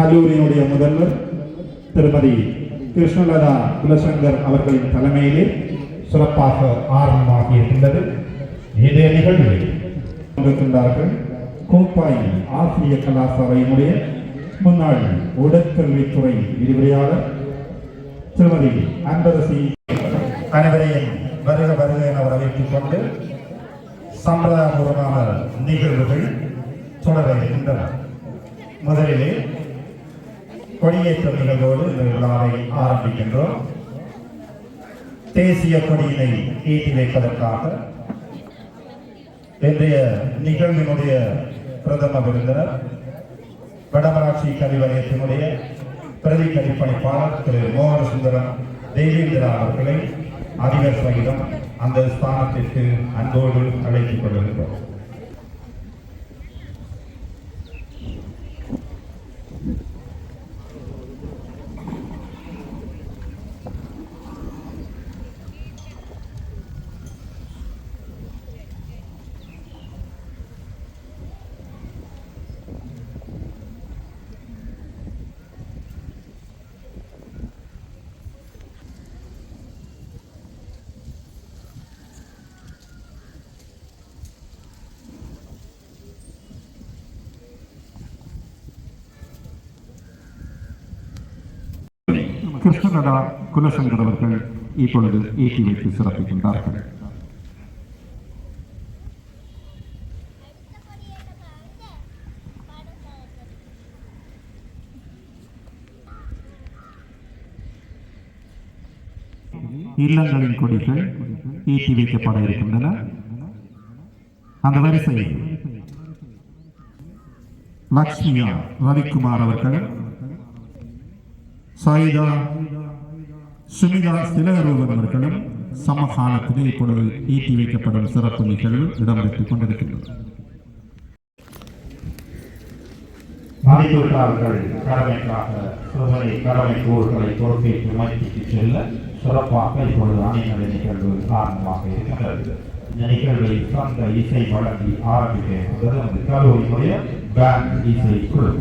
கல்லூரியினுடைய முதல்வர் திருமதி கிருஷ்ணலதா குலசங்கர் அவர்களின் தலைமையிலே சிறப்பாக ஆரம்பமாகி இருக்கின்றது. இதே நிகழ்வில் இருக்கின்றார்கள் கோப்பாய் ஆசிரிய கலாசாலையினுடைய முன்னாள் உடற்கல்வித்துறை விரிவுரையாளர் திருமதி அன்பரசி. அனைவரையும் வருக வருக என வரவேற்றுக் கொண்டு சம்பிரதாயபூர்வமான நிகழ்வுகள் தொடர இருக்கின்றன. முதலிலே கொடியேற்ற நிகழ்வோடு இந்த விழாவை ஆரம்பிக்கின்றோம். தேசிய கொடியினை ஏற்றி வைப்பதற்காக இன்றைய நிகழ்வினுடைய பிரதம விருந்தினர் வடமராட்சி கல்விவலயத்தினுடைய பிரதி கணிப்பணிப்பாளர் திரு மோகன சுந்தரம் தேவேந்திரா அவர்களை அதிபர் சகிதம் அந்த ஸ்தானத்திற்கு அன்போடு அழைத்துக் கொள்கின்றோம். கிருஷ்ணலதா குலசங்கர் அவர்கள் இப்பொழுது ஏற்றி வைத்து சிறப்பிக்கின்றார்கள். இல்லங்களின் கொடிகள் ஏற்றி வைக்கப்பட இருக்கின்றன. அந்த வரிசையில் லக்ஷ்மியா ரவிக்குமார் அவர்கள், சாயிதா சுமிதா திலகரூபன் அவர்களும் சமகாலத்திலே இப்பொழுது ஏற்றி வைக்கப்படும் சிறப்பு நிகழ்வு இடம்பெற்றுக் கொண்டிருக்கின்றன. கடமைக்கு ஊர்களை பொறுப்பேற்று மைத்திக்கு செல்ல சிறப்பாக இப்பொழுது அணிநடை நிகழ்வு ஆரம்பமாக இருக்கின்றது. இந்த நிகழ்வை சொந்த இசை வழங்கி ஆரம்பிக்க இருக்கின்றது கல்லூரியினுடைய பேண்ட் இசை குழு.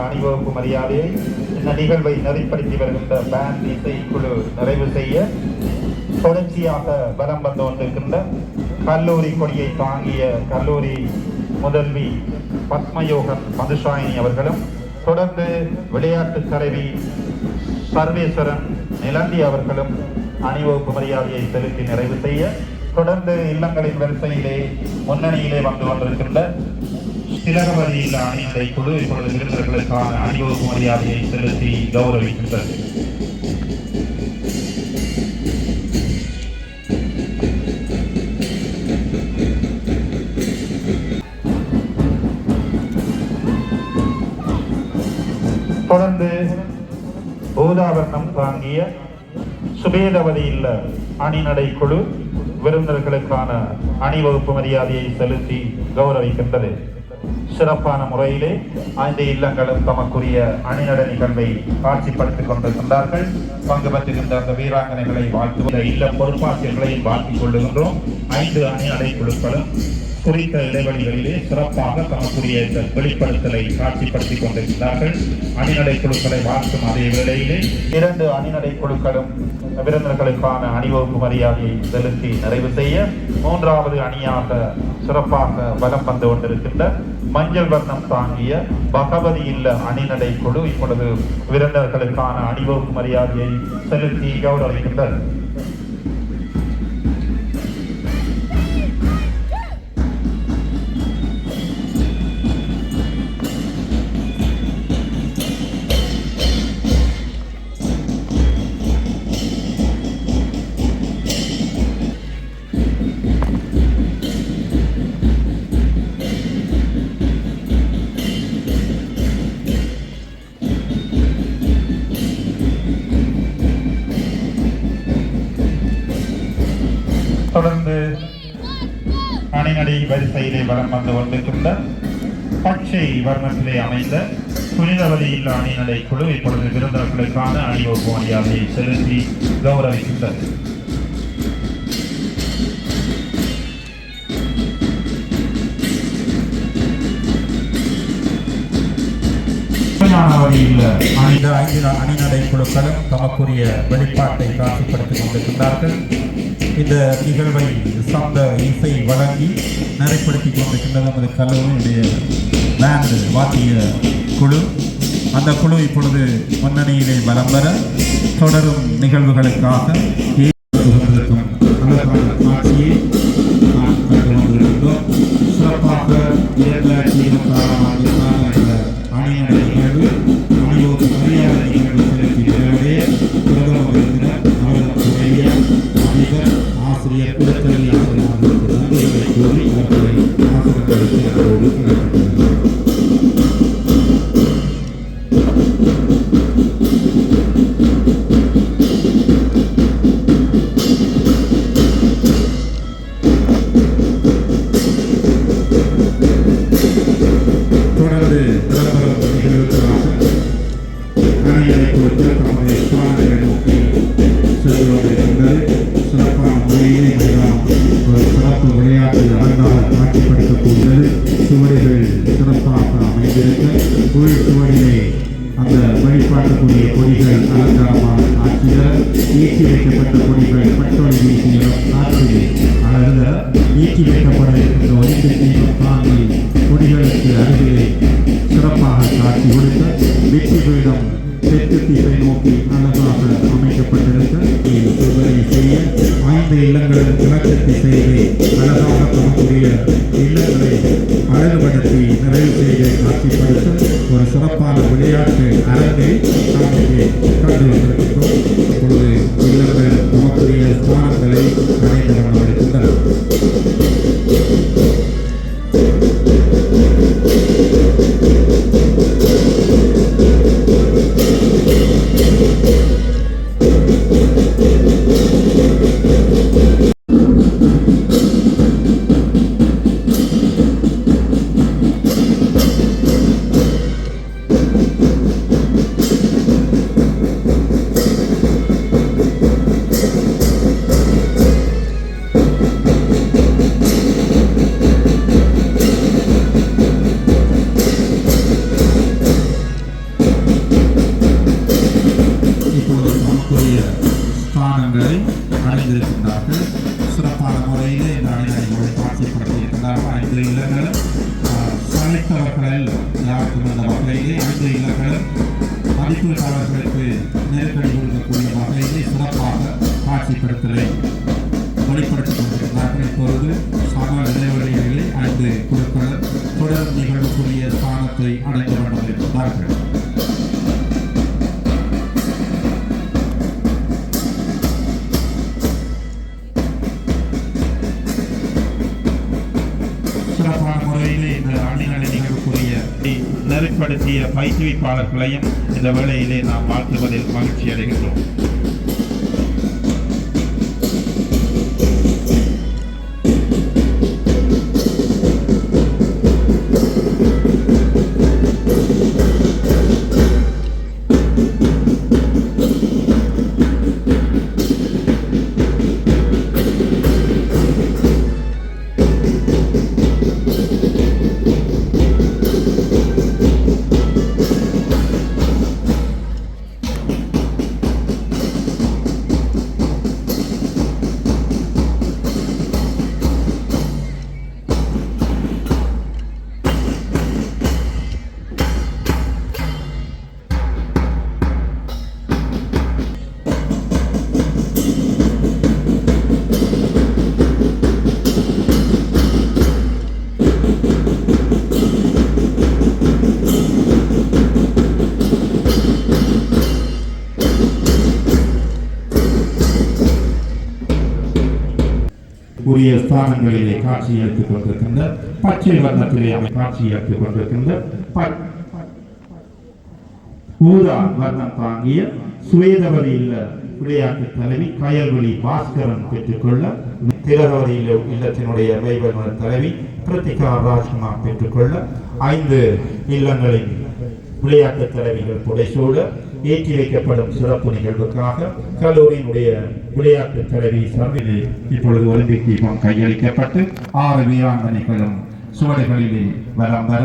அணிவகுப்பு மரியாதையை இந்த நிகழ்வை நெறிப்படுத்தி வருகின்ற பேண்ட் இசைக்குழு நிறைவு செய்ய தொடர்ச்சியாக பலம் வந்து கொண்டிருக்கின்ற கல்லூரி கொடியை தாங்கிய கல்லூரி முதல்வி பத்மயோகன் மதுஷாயினி அவர்களும், தொடர்ந்து விளையாட்டு தலைவி சர்வேஸ்வரன் நிலந்தி அவர்களும் அணிவகுப்பு மரியாதையை செலுத்தி நிறைவு செய்ய, தொடர்ந்து இல்லங்களின் வரிசையிலே முன்னணியிலே வந்து கொண்டிருக்கின்ற திலகவதியில் அணியினை குழு இப்பொழுது விருந்தினர்களுக்கான அணிவகுப்பு மரியாதையை செலுத்தி கௌரவிக்கின்றது. தொடர்ந்து பூதாபரணம் தாங்கிய சுபேதவதி இல்ல அணிநடை குழு விருந்தினர்களுக்கான அணிவகுப்பு மரியாதையை செலுத்தி கௌரவிக்கின்றது. சிறப்பான முறையிலே 5 இல்லங்களும் தமக்குரிய அணிநடை நிகழ்வை காட்சிப்படுத்திக் கொண்டிருக்கின்றார்கள். பங்கு பெற்றுகின்ற அந்த வீராங்கனைகளை வாழ்த்துவதை இல்ல பொறுப்பாசிரியர்களையும் வாழ்த்திக் கொள்ளுகின்றோம். 5 அணிநடை குழுக்களும் குறித்த இடைவெளிகளிலே சிறப்பாக தமக்குரிய வெளிப்படுத்தலை காட்சிப்படுத்திக் கொண்டிருக்கிறார்கள். அணிநடை குழுக்களை வாழ்த்தும் அதே வேளையிலே 2 அணிநடை குழுக்களும் விருந்தினர்களுக்கான அணிவகுப்பு மரியாதையை செலுத்தி நிறைவு செய்ய, 3வது அணியாக சிறப்பாக வலம் வந்து கொண்டிருக்கின்ற மஞ்சள் வர்ணம் தாங்கிய பகவதி இல்ல அணிநடை குழு இப்பொழுது விருந்தினர்களுக்கான அணிவகுப்பு மரியாதையை செலுத்தி கௌரவிக்கின்றது. தொடர்ந்து அணிநடை வரிசையிலே வலம் வந்து கொண்டிருக்கின்ற பச்சை வர்ணத்திலே அமைந்த புனிதவதி இல்ல அணிநடை குழு இப்பொழுது விருந்தினர்களுக்கான அணிவகுப்பு மரியாதையை செலுத்தி கௌரவிக்கின்றது. அணிநடை குழுக்களும் தமக்குரிய வெளிப்பாட்டை காட்சிப்படுத்திக் கொண்டிருக்கின்றார்கள். இந்த நிகழ்வை சந்த இசை வழங்கி நடைப்படுத்திக் கொண்டிருக்கின்றது நமது கல்லூரியுடைய பேண்ட் வாத்திய குழு. அந்த குழு இப்பொழுது முன்னணியிலே வலம் வர தொடரும் நிகழ்வுகளுக்காக காட்சியை சிறப்பாக அணிநடை நிகழ்வு அணிவகுப்பு மரியாதை நிகழ்வு செலுத்திய பிரதம விருந்தினர் அவர்களுடைய அதிபர் ஆசிரியர் குலக்கல்வி ஆசிரியர்களுக்கு நன்றிகளை கூறி அவர்களை ஆசிரியர்களுக்கு சுவடிகள் சிறப்பாக அமைந்திருக்க உள் சுவடிலே அந்த வழிபாட்டுக்குரிய கொடிகள் அலங்காரமாக ஆட்சியர ஏற்றி வைக்கப்பட்ட கொடிகள் பட்டொலி வீசிய காற்றிலே அலர்ந்த ஏற்றி வைக்கப்பட இருக்கின்ற ஒலிக்கு தீபம் தாங்கி கொடிகளுக்கு அருகிலே சிறப்பாக காட்சி கொடுக்க வெற்றி பீடம் தெற்கு திசை நோக்கி அழகாக அமைக்கப்பட்டிருக்க செய்ய 5 இல்லங்களின் கிழக்கு திசையிலே அழகாக தமக்குரிய இல்லங்களை அழகுபடுத்தி நிறைவு செய்து காட்சிப்படுத்த ஒரு சிறப்பான விளையாட்டு அரங்கை நாம் இங்கே கண்டு வந்திருக்கின்றோம். இப்பொழுது இல்லங்கள் தமக்குரிய ஸ்தானங்களை அடைந்து கொண்டிருக்கின்றன. மற்றவர்கள் யாருக்கும் அந்த வகையிலே 5 இல்லங்கள் மதிப்பீட்டாளர்களுக்கு நெருக்கடி கொடுக்கக்கூடிய வகையிலே சிறப்பாக காட்சிப்படுத்தலை வெளிப்படுத்திக் கொண்டிருக்கிறார்கள். இப்பொழுது சம இடைவெளிகளிலே 5 குழுக்கள் தொடர் நிகழ்வுக்குரிய ஸ்தானத்தை அடைந்து கொண்டிருக்கிறார்கள். சிறப்பான முறையிலே இந்த அணிநடை நிகழ்வுக்குரிய நெருக்கப்படுத்திய பயிற்றுவிப்பாளர்களையும் இந்த வேளையிலே நாம் வாழ்த்துவதில் மகிழ்ச்சி அடைகின்றோம். உரிய ஸ்தானங்களிலே காட்சி எடுத்துக் கொண்டிருக்கின்ற பச்சை வர்ணத்திலே காட்சி எடுத்துக் கொண்டிருக்கின்ற ஊதா வர்ணம் தாங்கிய சுவேதவரி இல்ல விளையாட்டு தலைவி கயல்வெளி பாஸ்கரன் பெற்றுக்கொள்ள, திரவரி இல்லத்தினுடைய மைவர்ம தலைவி பிரத்திகா ராஜ்குமார் பெற்றுக்கொள்ள, 5 இல்லங்களின் விளையாட்டு தலைவிகள் புடைசூழ ஏற்றி வைக்கப்படும் சிறப்பு நிகழ்வுக்காக கல்லூரியினுடைய விளையாட்டு தலைவி சர்விலே இப்பொழுது ஒலிம்பிக் தீபம் கையளிக்கப்பட்டு 6 வீராங்கனைகளும் சுவடுகளிலே வலம் வர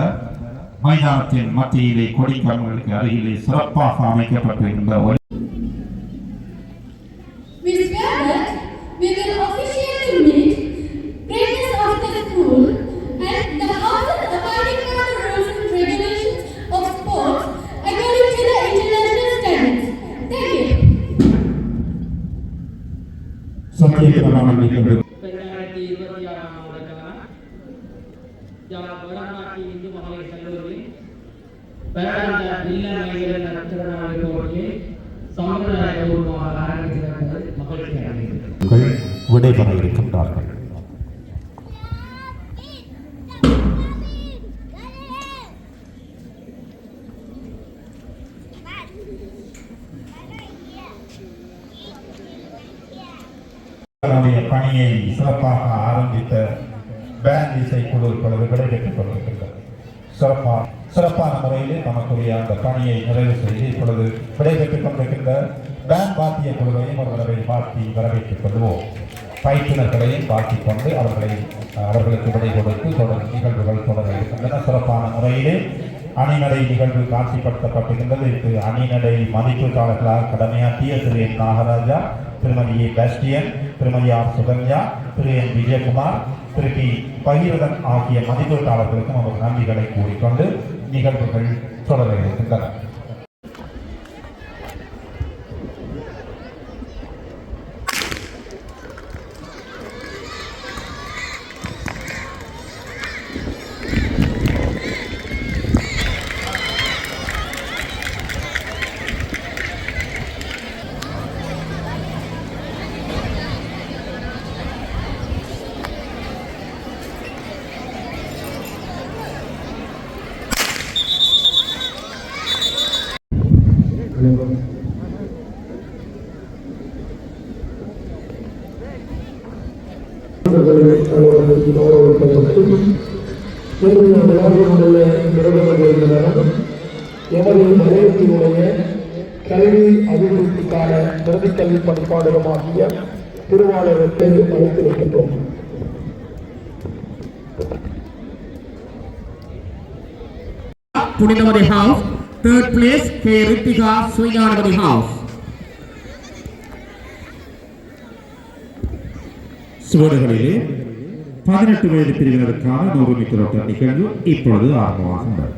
மைதானத்தின் மத்தியிலே கொடிக்கம்பங்களுக்கு அருகிலே சிறப்பாக அமைக்கப்பட்டிருந்த விடைபெற இருக்கின்றார்கள். பணியை சிறப்பாக ஆரம்பித்த பேண்ட் இசைக்குழு இப்பொழுது விடைபெற்றுக் கொண்டிருக்கின்றது. சிறப்பான முறையிலே நமக்குரிய அந்த பணியை நிறைவு செய்து இப்பொழுது விடைபெற்றுக் கொண்டிருக்கின்ற பேண்ட் வாத்திய குழுவையும் அவர்களை வாழ்த்தி வரவேற்றுக் கொள்வோம். பயிற்றுனர்களையும் வாழ்த்திக் கொண்டு அவர்களுக்கு விடை கொடுத்து தொடர் நிகழ்வுகள் தொடர இருக்கின்றன. சிறப்பான முறையிலே அணிநடை நிகழ்வு காட்சிப்படுத்தப்பட்டிருக்கின்றது. இது அணிநடை மதிப்பீட்டாளர்களாக கடமையாற்றிய திரு என் நாகராஜா, திருமதி ஏ பேஸ்டியன், திருமதி ஆர் சுகன்யா, திரு என் விஜயகுமார், திரு பி பகீரதன் ஆகிய மதிப்பீட்டாளர்களுக்கும் அவர் நன்றிகளை கூறிக்கொண்டு நிகழ்வுகள் தொடர இருக்கின்றன. கல்வி அபிவிருத்திக்கான பிரதிக்கல்வி பண்பாடுகளாகிய திருவாளருக்கு அழைத்திருக்கின்றோம். Punitavadi House, 3rd place K. Ritika Sringanavadi House. சுவடுகளிலே 18 வயது பிரிவினருக்கான 100 மீட்டர் ஓட்ட நிகழ்வு இப்பொழுது ஆரம்பமாகின்றது.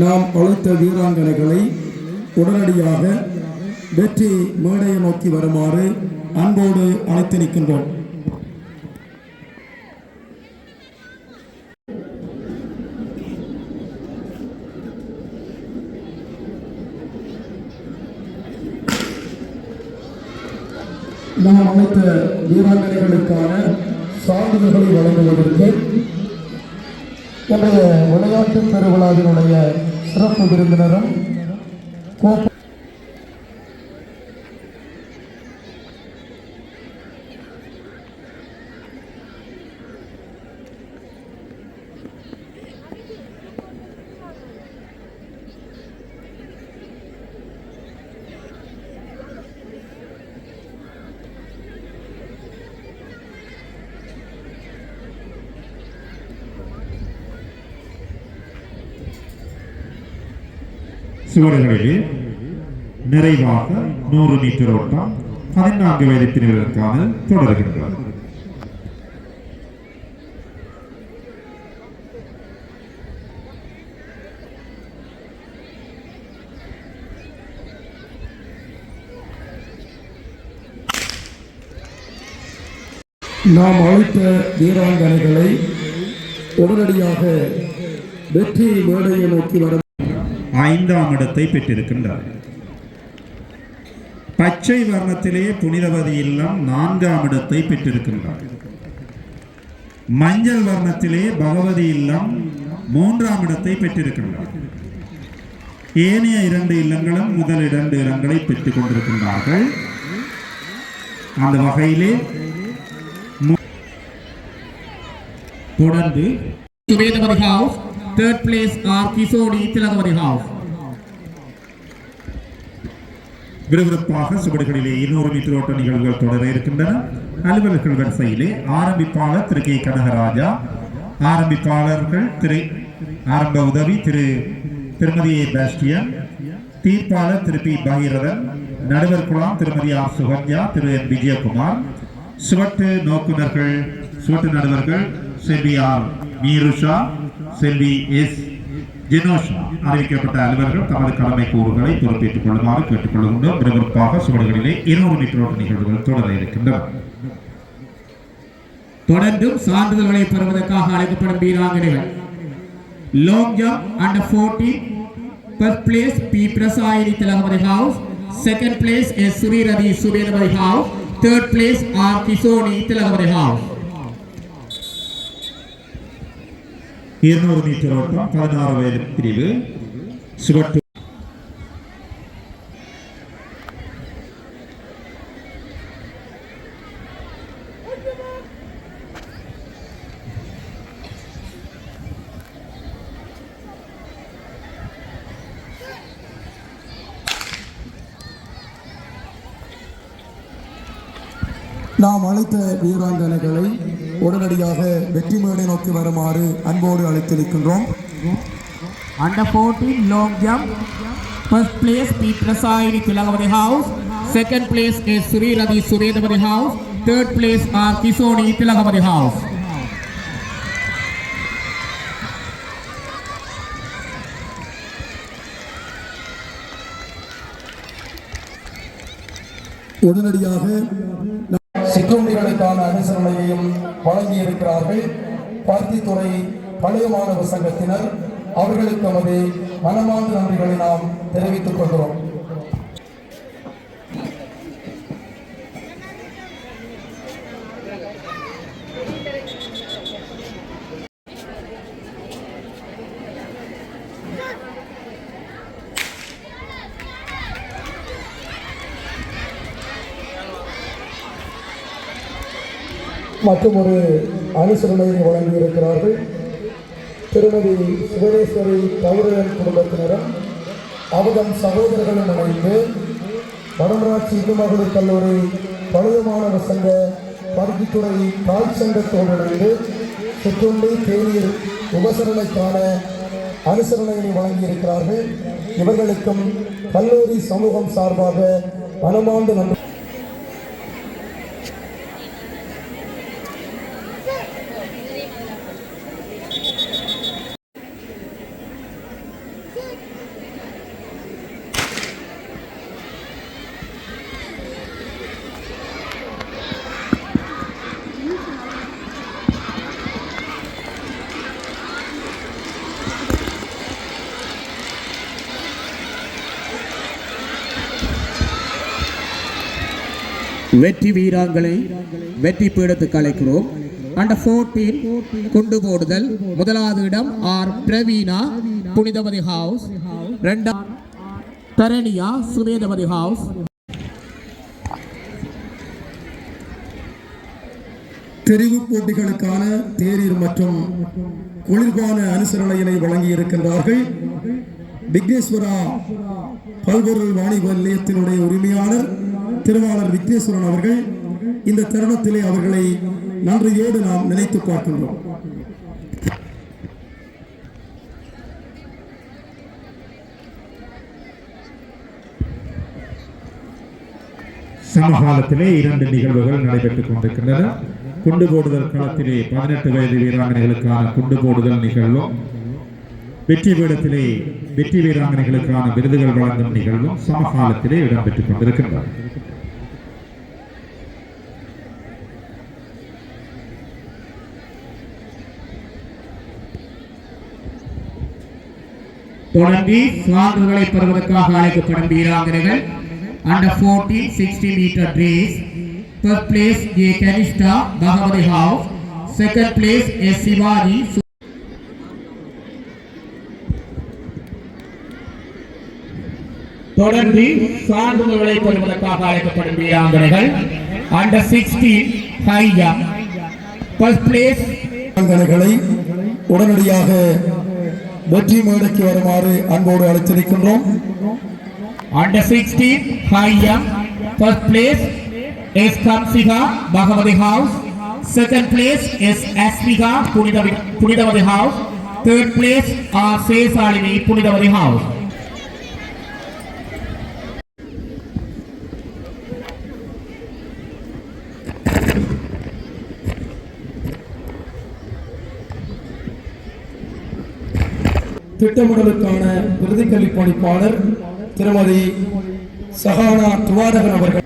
நாம் அழைத்த வீராங்கனைகளை உடனடியாக வெற்றி மேடையை நோக்கி வருமாறு அன்போடு அழைத்து நிற்கின்றோம். நாம் அழைத்த வீராங்கனைகளுக்கான சான்றிதழ்களை வழங்குவதற்கு இன்றைய விளையாட்டு பெருவிழாவினுடைய சிறப்பு விருந்தினரும் சுவடுகளிலே நிறைவாக 100 மீட்டர் ஓட்டம் 14 வயது பிரிவினருக்கான தொடர்கின்றது. நாம் அழைத்த வீராங்கனைகளை உடனடியாக வெற்றி மேடையை நோக்கி வர 5ஆம் இடத்தை பெற்றிருக்கின்றார். பச்சை வர்ணத்திலே புனிதவதி இல்லம் 4ஆம் இடத்தை பெற்றிருக்கின்றார். மஞ்சள் வர்ணத்திலே பகவதி இல்லம் 3ஆம் இடத்தை பெற்றிருக்கின்றார். ஏனைய 2 இல்லங்களும் முதல் 2 இடங்களை பெற்றுக் கொண்டிருக்கின்றார்கள். அந்த வகையிலே தொடர்ந்து Swethavathi house, third place are Kishodi Thilakavathi house. விறுவிறுப்பாக சுவடுகளிலே 200 மீட்டர் ஓட்ட நிகழ்வுகள் தொடர இருக்கின்றன. அலுவலர்கள் வரிசையிலே ஆரம்பிப்பாளர் திரு கே கனகராஜா, ஆரம்பிப்பாளர்கள் ஆரம்ப உதவி திருமதி ஏ பாஸ்டியன், தீர்ப்பாளர் திரு பி பகீரதன், நடுவர் குழாம் திருமதி ஆர் சுகன்யா, திரு என் விஜயகுமார், சுவட்டு நோக்குநர்கள் சுவட்டு நடுவர்கள் செல்வி ஆர் மீருஷா, செல்வி எஸ் ஜெனோஷா. அறிவிக்கப்பட்ட அலுவலர்கள் தமது கடமை கூறுகளை பொறுப்பேற்றுக் கொள்ளுமாறு கேட்டுக்கொள்கின்றோம். விறுவிறுப்பாக சுவடுகளிலே 200 மீட்டர் ஓட்ட நிகழ்வுகள் தொடர இருக்கின்றன. தொடர்ந்தும் சான்றிதழ்களை பெறுவதற்காக அழைக்கப்படும் வீராங்கனைகள் long jump under 14, first place P Prasayini Thilakavathi house, second place S Sureerathi Swethavathi house, third place R Kishoni Thilakavathi house. 200 metre ஓட்டம் 16 வயது பிரிவு சுவட்டு நாம் அழைத்த வீராங்கனைகளை உடனடியாக வெற்றி மேடை நோக்கி வருமாறு அன்போடு அழைத்திருக்கின்றோம். Under 14 long jump, first place P Prasayini Tilagavadi House, second place is Suriradi Suredavadi House, third place are Kisoni Tilagavadi House. உடனடியாக சிற்றுண்டிகளுக்கான அனுசரணையையும் வழங்கியிருக்கிறார்கள் பருத்தித்துறை பழைய மாணவர் சங்கத்தினர். அவர்களுக்கு நமது மனமார்ந்த நன்றிகளை நாம் தெரிவித்துக் கொள்கிறோம். மற்றும் ஒரு அனுசரணையை வழங்கியிருக்கிறார்கள் திருமதி சிவனேஸ்வரி கௌரவன் குடும்பத்தினரும் அவதம் சகோதரர்களும் இணைந்து வடமராட்சி இந்து மகளிர் கல்லூரி பழைய மாணவர் சங்க பருத்தித்துறை தாய் சங்கத்தோடு இணைந்து சிற்றுண்டி தேநீர் உபசரணைக்கான அனுசரணையை வழங்கியிருக்கிறார்கள். இவர்களுக்கும் கல்லூரி சமூகம் சார்பாக மனமார்ந்த நன்றி. வெற்றி வீராங்களை வெற்றி பீடத்துக்கு அழைக்கிறோம். அண்டர் 14 குண்டு போடுதல் முதலாவது இடம் ஆர் பிரவீனா புனிதவதி ஹவுஸ், இரண்டாம் தரணியா சுமேதவதி ஹவுஸ். தெரிவு போட்டிகளுக்கான தேநீர் மற்றும் குளிர்பான அனுசரணையினை வழங்கியிருக்கின்றார்கள். விக்னேஸ்வரா பல்பொருள் வாணிப நிலையத்தினுடைய உரிமையாளர் திருவாளர் விக்னேஸ்வரன் அவர்கள். இந்த தருணத்திலே அவர்களை நன்றியோடு நாம் நினைத்து பார்க்கின்றோம். சமகாலத்திலே 2 நிகழ்வுகள் நடைபெற்றுக் கொண்டிருக்கின்றன. குண்டு போடுதல் களத்திலே 18 வயது வீராங்கனைகளுக்கான குண்டு போடுதல் நிகழ்வும், வெற்றி பீடத்திலே வெற்றி வீராங்கனைகளுக்கான விருதுகள் வழங்கும் நிகழ்வும் சமகாலத்திலே இடம்பெற்றுக் கொண்டிருக்கின்றன. தொடர்ந்து சான்றுகளை பெறுவதற்காக அழைக்கப்படும் வீராங்கனைகள் under 14 60 meter race. First place J Kanishta Bhagavati House, second place S Shivaji. தொடர்ந்து சான்றுகளை பெறுவதற்காக அழைக்கப்படும் வீராங்கனைகள் under 16 high jump. First place வீராங்கனைகளை உடனடியாக வெற்றி மேடைக்கு வருமாறு அன்போடு அழைத்திருக்கின்றோம். Under 16 high jump, first place is Kamsika Bhagavati House, second place is Asmika Punitavati House, third place are Sesalini Punitavati House. திட்டமிடலுக்கான விருதுக்கல்வி பணிப்பாளர் திருமதி சஹானா துவாரகன் அவர்கள்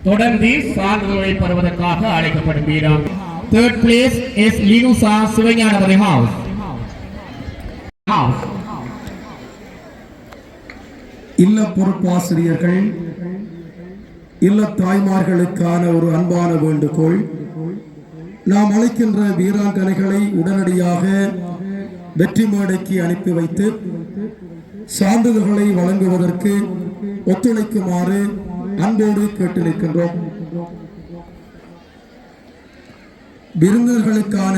தொடர்ந்து சான்றுகளை பெறுவதற்காக அழைக்கப்படும் வீராங்கனை. Third place is Linusa Sivagnanavati House. இல்ல பொறுப்பாசிரியர்கள், இல்ல தாய்மார்களுக்கான ஒரு அன்பான வேண்டுகோள். நாம் அழைக்கின்ற வீராங்கனைகளை உடனடியாக வெற்றி மேடைக்கு அனுப்பி வைத்து சான்றிதழ்களை வழங்குவதற்கு ஒத்துழைக்குமாறு அன்போடு கேட்டு நிற்கின்றோம். விருந்தினர்களுக்கான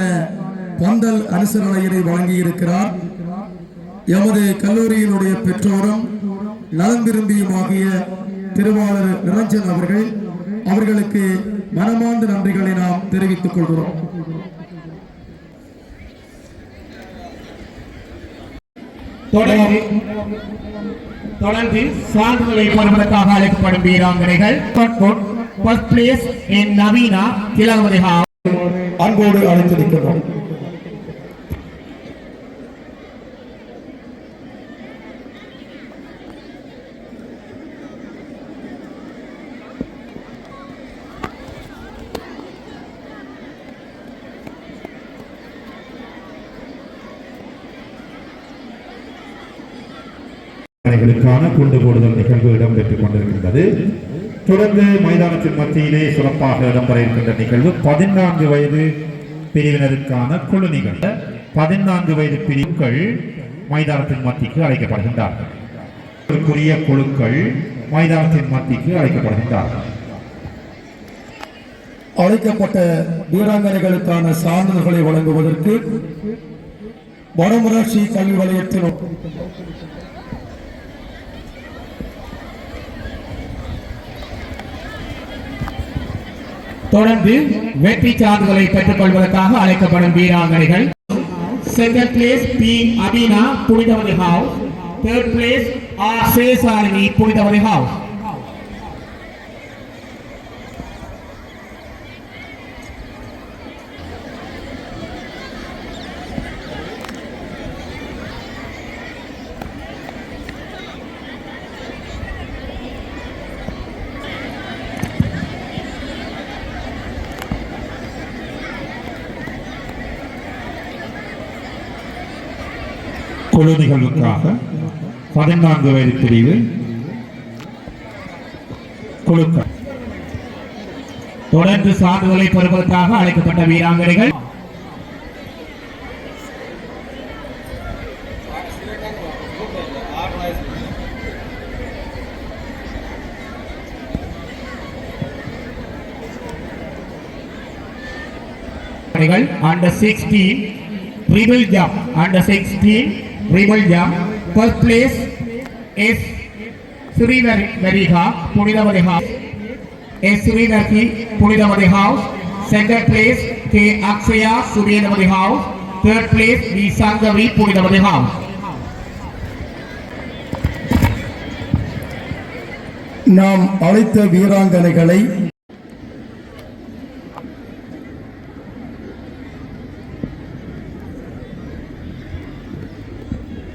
பந்தல் அனுசரணையினை வழங்கியிருக்கிறார் எமது கல்லூரியினுடைய பெற்றோரும் நலம் விரும்பியுமாகிய திருவாளர் நிரஞ்சன் அவர்கள். அவர்களுக்கு மனமார்ந்த நன்றிகளை நாம் தெரிவித்துக் கொள்கிறோம். தொடர்ந்து சான்றுகளை பெறுவதற்காக அழைக்கப்படும் வீராங்கனைகள் first place in Navina Tilagavati House. அன்போடு அழைத்திருக்கிறோம். குண்டு போடுதல் நிகழ்வு இடம்பெற்றுக் கொண்டிருக்கின்றது. தொடர்ந்து மைதானத்தின் மத்தியிலே சிறப்பாக இடம்பெற இருக்கின்ற நிகழ்வு 14 வயது பிரிவினருக்கான குழு நிகழ்வு. 14 வயது பிரிவுகள் மைதானத்தின் மத்திக்கு அழைக்கப்படுகின்றார்கள். குழுக்கள் மைதானத்தின் மத்திக்கு அழைக்கப்படுகின்றார்கள். அழைக்கப்பட்ட வீராங்கனைகளுக்கான சான்றிதழ்களை வழங்குவதற்கு வடமராட்சி கல்வி வலயத்தின் தொடர்ந்து வெற்றி சான்றிதழை பெற்றுக் கொள்வதற்காக அழைக்கப்படும் வீராங்கனைகள். Second place P Abina Punithavathi house, third place R Sesalini Punithavathi house. குழு நிகழ்வுக்காக 14 வயது பிரிவு குழுக்கள். தொடர்ந்து சான்றிதழை பெறுவதற்காக அழைக்கப்பட்ட வீராங்கனைகள். Under 16 Rebel Jump, Under 16 Rebel Jump, first place is Sri Veriha Punidavadi House, S. Sri Verki Punidavadi House, second place K. Akshaya Suryadavadi House, third place V. Sangavi Punidavadi House. நாம் அழைத்த வீராங்கனைகளை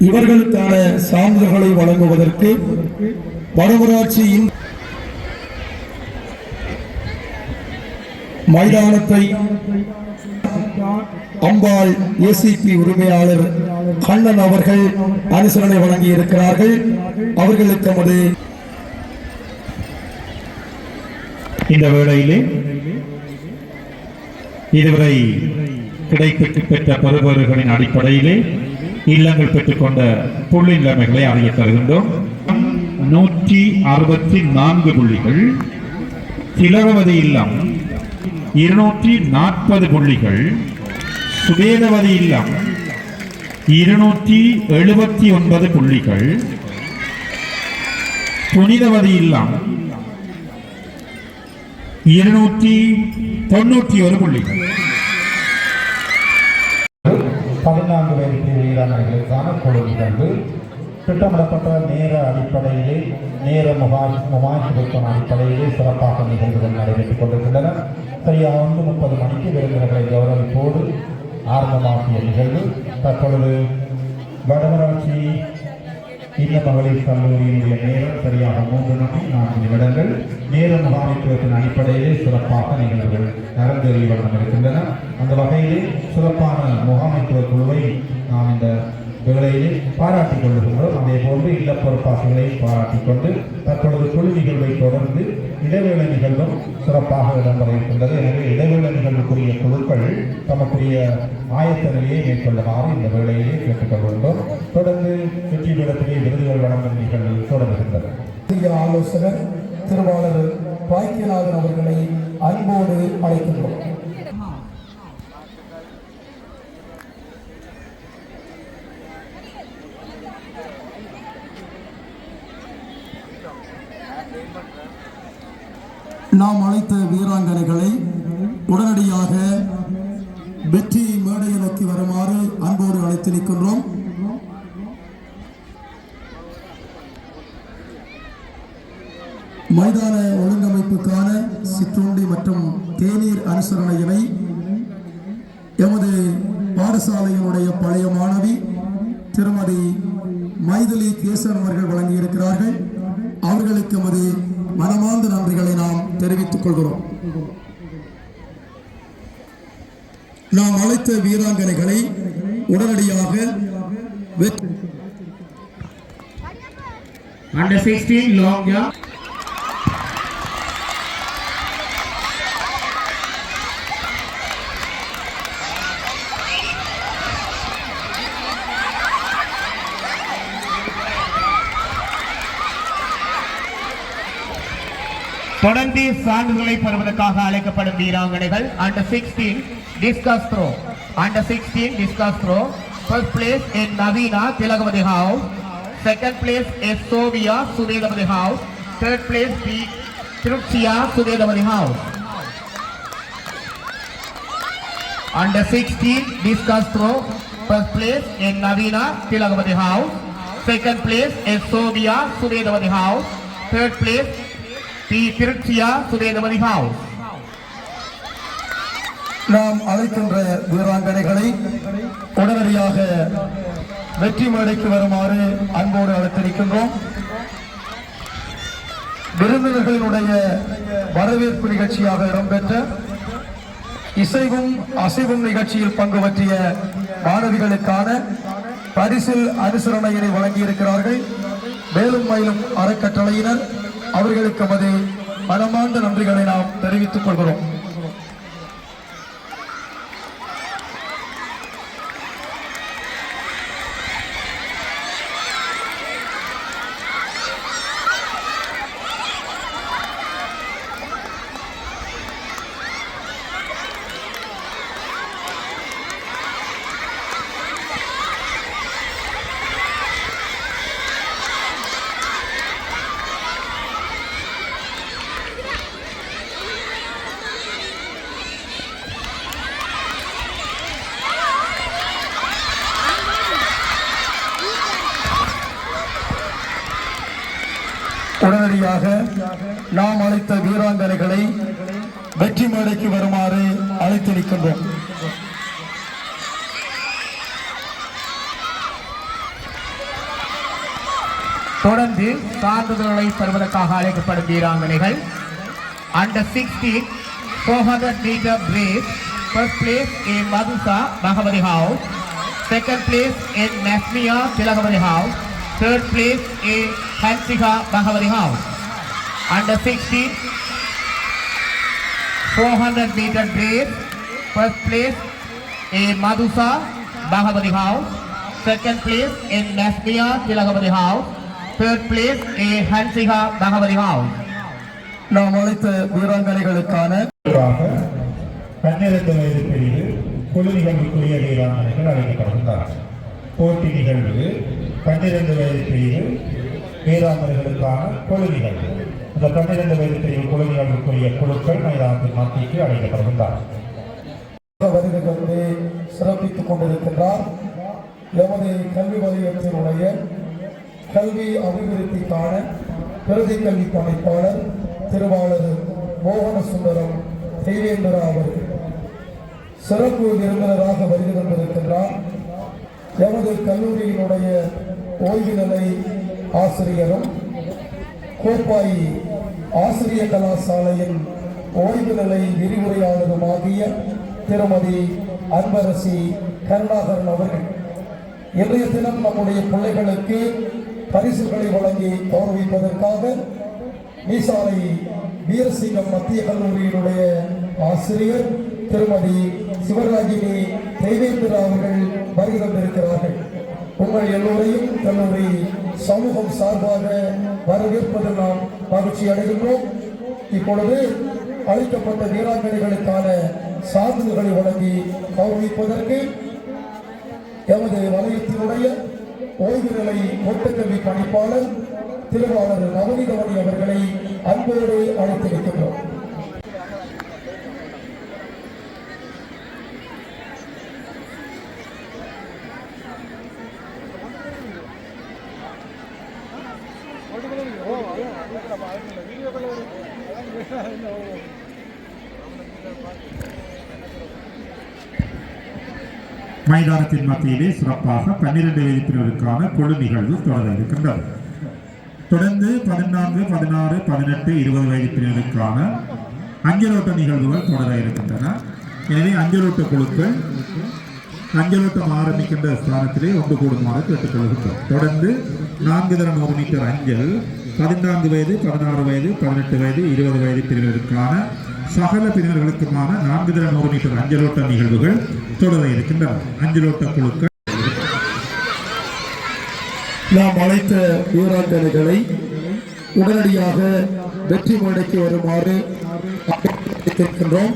இவர்களுக்கான சான்றிதழ்களை வழங்குவதற்கு வடமராட்சியின் மைதானத்தை அம்பாள் ஏசிபி உரிமையாளர் கண்ணன் அவர்கள் அனுசரணை வழங்கியிருக்கிறார்கள். அவர்களுக்கு நமது இந்த வேளையிலே இதுவரை கிடைக்கப்பெற்ற பெறுபவர்களின் அடிப்படையிலே இல்லங்கள் பெற்றுக்கொண்ட புள்ளி நிலைமைகளை அறிய தருகின்றோம். 164 புள்ளிகள், திலகவதி இல்லம் 240 புள்ளிகள், சுவேதவதி இல்லம் 279 புள்ளிகள், புனிதவதி இல்லம் 291 புள்ளிகள். 14 வயது வீராங்கனைகளுக்கான குழு நிகழ்வு திட்டமிடப்பட்ட நேர அடிப்படையிலே முகாமைத்துவத்தின் அடிப்படையிலே சிறப்பாக நிகழ்வுகள் நடைபெற்றுக் கொண்டிருக்கின்றன. சரியாக 1:30 மணிக்கு விருந்தினர்களை கௌரவிப்போடு ஆரம்பமாகிய நிகழ்வு தற்பொழுது வடமராட்சி இந்த மகளிர் கல்லூரியினுடைய நேரம் சரியாக 3:04 நிமிடங்கள். நேர முகாமைத்துவத்தின் அடிப்படையிலே சிறப்பாக நிகழ்வுகள் நடந்தேறி வண்ணம் இருக்கின்றன. அந்த வகையிலே சிறப்பான முகாமைத்துவ குழுவை நாம் இந்த வேளையிலே பாராட்டிக் கொள்ளுகின்றோம். அதே போன்று இல்ல பொறுப்பாசிகளை பாராட்டிக் கொண்டு தற்பொழுது குழு நிகழ்வை தொடர்ந்து இடைவேளை நிகழ்வும் சிறப்பாக இடம்பெற இருக்கின்றது. எனவே இடைவேளை நிகழ்வுக்குரிய குழுக்கள் தமக்குரிய ஆயத்த நிலையை மேற்கொள்ளுமாறு இந்த வேளையிலே கேட்டுக்கொள்கின்றோம். தொடர்ந்து வெற்றி பீடத்திலே விருதுகள் வழங்கும் நிகழ்வு தொடர்கின்றன. ஆலோசகர் திருவாளர் பாக்கியநாதன் அவர்களை அன்போடு அழைக்கின்றோம். நாம் அழைத்த வீராங்கனைகளை உடனடியாக வெற்றி மேடையை நோக்கி வருமாறு அன்போடு அழைத்திருக்கின்றோம். மைதான ஒழுங்கமைப்புக்கான சிற்றுண்டி மற்றும் தேநீர் அனுசரணையினை எமது பாடசாலையினுடைய பழைய மாணவி திருமதி மைதிலி கேசவன் அவர்கள் வழங்கியிருக்கிறார்கள். அவர்களுக்கு எமது மனமார்ந்த நன்றிகளை நாம் தெரிவித்துக் கொள்கிறோம். நாம் அழைத்த வீராங்கனைகளை உடனடியாக Under 16 long jump. தொடர்ந்து சான்றிதழ்களை பெறுவதற்காக அழைக்கப்படும் வீராங்கனைகள். Under 16 discus throw, Under 16 discus throw, first place in Navina Tilagavadi House, second place is Sovia Sudedavadi House, third place B Trupsia Sudedavadi House. Under 16 discus throw. First place in Navina Tilagavati House. Second place is Sobia Sudedavati House. Third place P. Tirchia Sudedavati House. நாம் அழைக்கின்ற வீராங்கனைகளை உடனடியாக வெற்றி மேடைக்கு வருமாறு அன்போடு அழைத்திருக்கின்றோம். விருந்தினர்களினுடைய வரவேற்பு நிகழ்ச்சியாக இடம்பெற்ற இசைவும் அசைவும் நிகழ்ச்சியில் பங்கு பற்றிய மாணவிகளுக்கான பரிசில் அனுசரணையினை வழங்கியிருக்கிறார்கள். மேலும் மயிலும் அறக்கட்டளையினர் அவர்களுக்கு நமது மனமார்ந்த நன்றிகளை நாம் தெரிவித்துக் கொள்கிறோம். உடனடியாக நாம் அழைத்த வீராங்கனைகளை வெற்றி மேடைக்கு வருமாறு அழைத்திருக்கின்றோம். தொடர்ந்து சான்றிதழ்களை பெறுவதற்காக அழைக்கப்படும் வீராங்கனைகள் Under 16 400 meter brace. First place in Madusa Bhagavati House. Second place in Nasmia Tilagavati House. Third place in Hansika Bhagavati House. Under 16 400 meter brace. First place in Madusa Bhagavati House. Second place in Nasmia Tilagavati House. Third place in Hansika Bhagavati House. நாம் அழைத்த வீராங்கனைகளுக்கான 12 வயது பிரிவு குழு நிகழ்வுக்குரிய வீராங்கனைகள் அழைக்கப்படுகின்றனர். போட்டி நிகழ்வு 12 வயது பிரிவு வீராங்கனைகளுக்கான குழு நிகழ்வு. இந்த 12 வயது பிரிவு குழு நிகழ்வுக்குரிய குழுக்கள் மைதானத்தின் மத்திக்கு அழைக்கப்படுகின்றனர். வருகிறது சிறப்பித்துக் கொண்டிருக்கின்றார். எமது கல்வி வலயத்தினுடைய கல்வி அபிவிருத்திக்கான பிரதி கல்வி பணிப்பாளர் திருவாளர் மோகன சுந்தரம் தேவேந்திரா அவர்கள் சிறப்பு விருந்தினராக வருகை தந்திருக்கின்றார். எமது கல்லூரியினுடைய ஓய்வு நிலை ஆசிரியரும் கோப்பாய் ஆசிரிய கலாசாலையின் ஓய்வு நிலை விரிவுரையாளருமாகிய திருமதி அன்பரசி கருணாகரன் அவர்கள் இன்றைய தினம் நம்முடைய பிள்ளைகளுக்கு பரிசுகளை வழங்கி கௌரவிப்பதற்காக மீசாலை வீரசிங்கம் மத்திய கல்லூரியினுடைய ஆசிரியர் திருமதி சிவராஜினி தேவேந்திரா அவர்கள் வருகை தந்திருக்கிறார்கள். உங்கள் எல்லோரையும் கல்லூரி சமூகம் சார்பாக வரவேற்பதில் நாம் மகிழ்ச்சி அடைகின்றோம். இப்பொழுது அளிக்கப்பட்ட வீராங்கனைகளுக்கான சான்றிதழ்களை வழங்கி கௌரவிப்பதற்கு எமது வலயத்தினுடைய ஓய்வு நிலை ஒட்டுக்கல்வி பணிப்பாளர் திருவாளர் நவநீதமணி அவர்களை அன்போடு அழைத்திருக்கின்றோம். மைதானத்தின் மத்தியிலே சிறப்பாக 12 வயது பிரிவிற்கான குழு நிகழ்வு தொடர இருக்கின்றது. தொடர்ந்து 14, 16, 18, 20 வயது பிரிவிற்கான அஞ்சலோட்ட நிகழ்வுகள் தொடர இருக்கின்றன. எனவே அஞ்சலோட்ட குழுக்கள் அஞ்சலோட்டம் ஆரம்பிக்கின்ற ஸ்தானத்திலே ஒன்று கூடுமாறு கேட்டுக்கொள்கின்றோம். தொடர்ந்து 4x100 மீட்டர் அஞ்சல் 14 வயது, 16 வயது, 18 வயது, 20 வயது பிரிவிற்கான சகல பிரிவினர்களுக்குமான 4x100 மீட்டர் அஞ்சலோட்ட நிகழ்வுகள் தொடர இருக்கின்றன. அஞ்சலோட்ட குழுக்கள் நாம் அழைத்த வீராங்கனைகளை உடனடியாக வெற்றி மேடைக்கு வருமாறு கேட்கின்றோம்.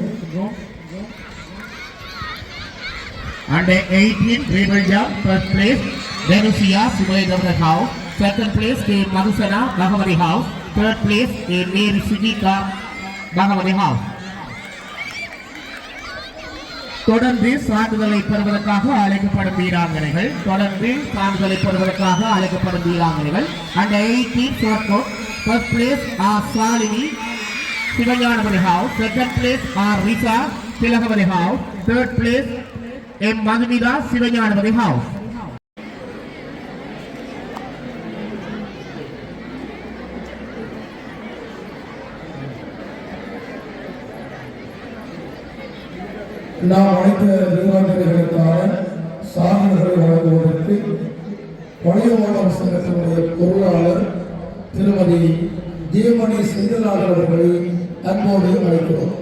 Under 18 dribble jump, first place Venusia Simoy House. Second place in Madhusana Bhagavati House. Third place in Mary Sujika Bhagavati House. தொடர்ந்து சான்றிதழை பெறுவதற்காக அழைக்கப்படும் வீராங்கனைகள் அந்த 18 short court. First place are Salini Sivayanamani House. Second place are Risa Tilakamani House. Third place M. Madhumida Sivayanamani House. நாம் அனைத்து வீராங்கனைகளுக்கான சாதனைகளை வழங்குவதற்கு பழையவாளர் சங்கத்தினுடைய பொருளாளர் திருமதி ஜெயமணி செந்தில்நாதன் அவர்களை அன்போடு அழைக்கிறோம்.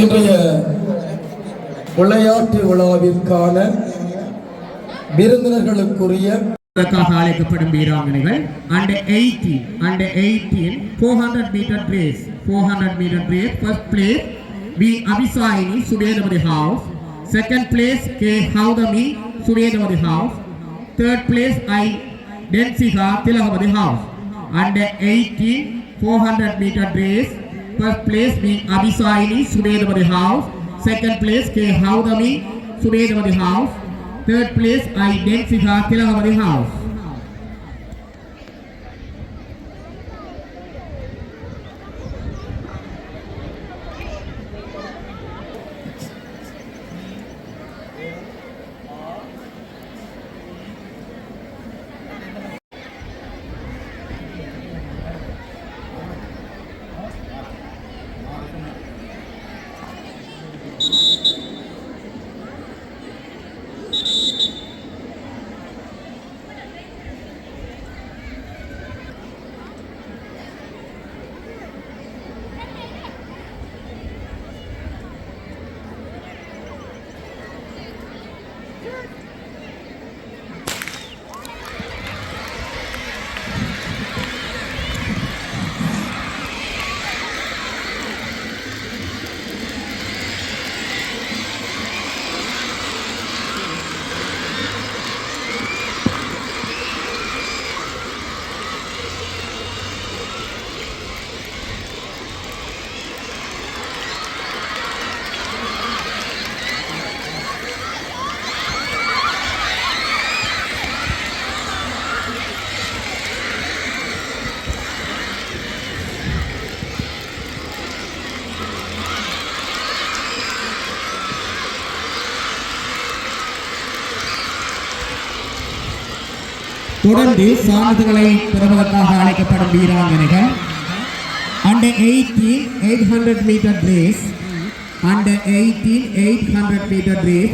இன்றைய விளையாட்டு விழாவிற்கான விருந்தினர்களுக்குரிய அழைக்கப்படும் வீராங்கனைகள் under 18 400 meter race. First place B. Abhisaini Sudedamadi House. Second place K. Haudami Sudedamadi House. Third place I. Densika Tilakamadi House. Under 18 400 meter race. First place B. Abhisaini Sudedamadi House. Second place K. Haudami Sudedamadi House. Third place I. Densika Tilakamadi House. தொடர்ந்து சான்றிதழ்களை பெறுவதற்காக அழைக்கப்படும் வீராங்கனைகள் under 18 800 meter race.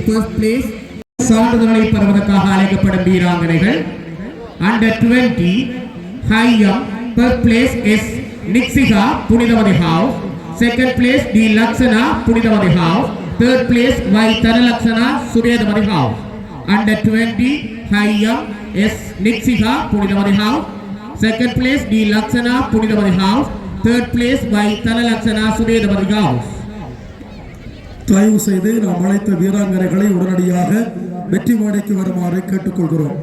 First place சான்றிதழ்களை பெறுவதற்காக அழைக்கப்படும் வீராங்கனைகள் under 20 high jump. First place is Nixika Punidavadi House. Second place D. Laksana Punidavadi House. Third place Y. Thanalaksana Suryadavadi House. Under 20 high jump S. Nixika Punidavadi House. Second place D. Laksana Punidavadi House. Third place by Thanalaksana Suryadavadi House. தயவு செய்து நாம் அழைத்த வீராங்கனைகளை உடனடியாக வெற்றி மேடைக்கு வருமாறு கேட்டுக்கொள்கிறோம்.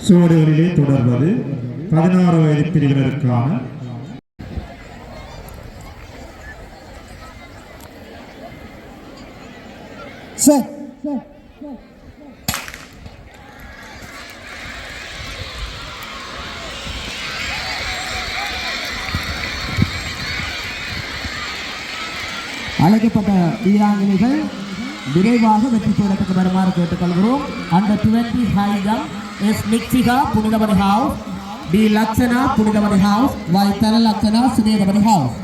சுவடுகளிலே தொடர்வது 16 வயது பிரிவினருக்கான அழைக்கப்பட்ட வீராங்கனைகள் விரைவாக வெற்றி பெறத்துக்கு வருமாறு கேட்டுக்கொள்கிறோம். under 20 high jump S. Nixika Punidavadi House. D. Lakshana Punidamadi House, Y. Thala Lakshana Sudedamadi House.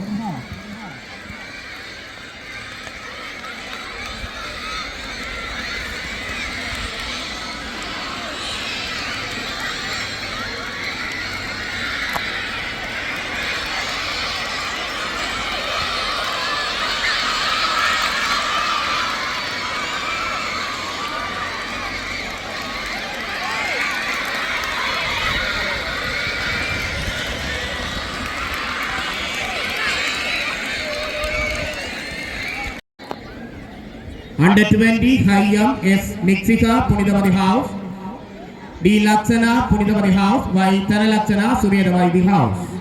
Under 20, Hayyam S. Nixika Punidamadi House, D. Lakshana Punidamadi House, Y. Thala Lakshana Suryadamadi House.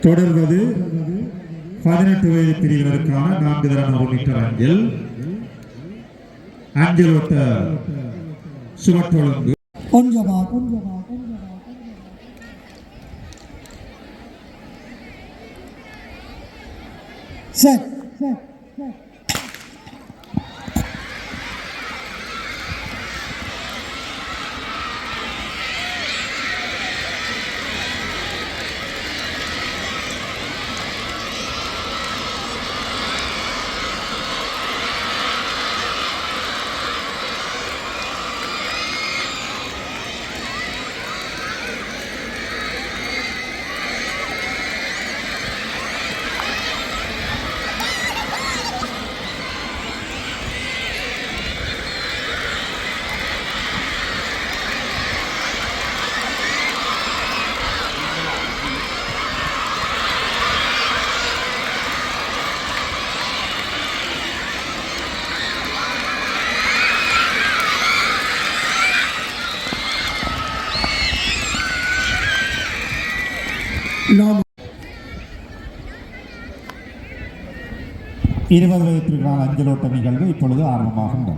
தொடர்வது 18 வயது பிரிவினருக்கான 4 தர 100 metre அஞ்சல் ஓட்ட சுவற்றொழுங்கு நாம் 20 வயதிற்கான அஞ்சல் ஓட்ட நிகழ்வு இப்பொழுது ஆரம்பமாகின்றன.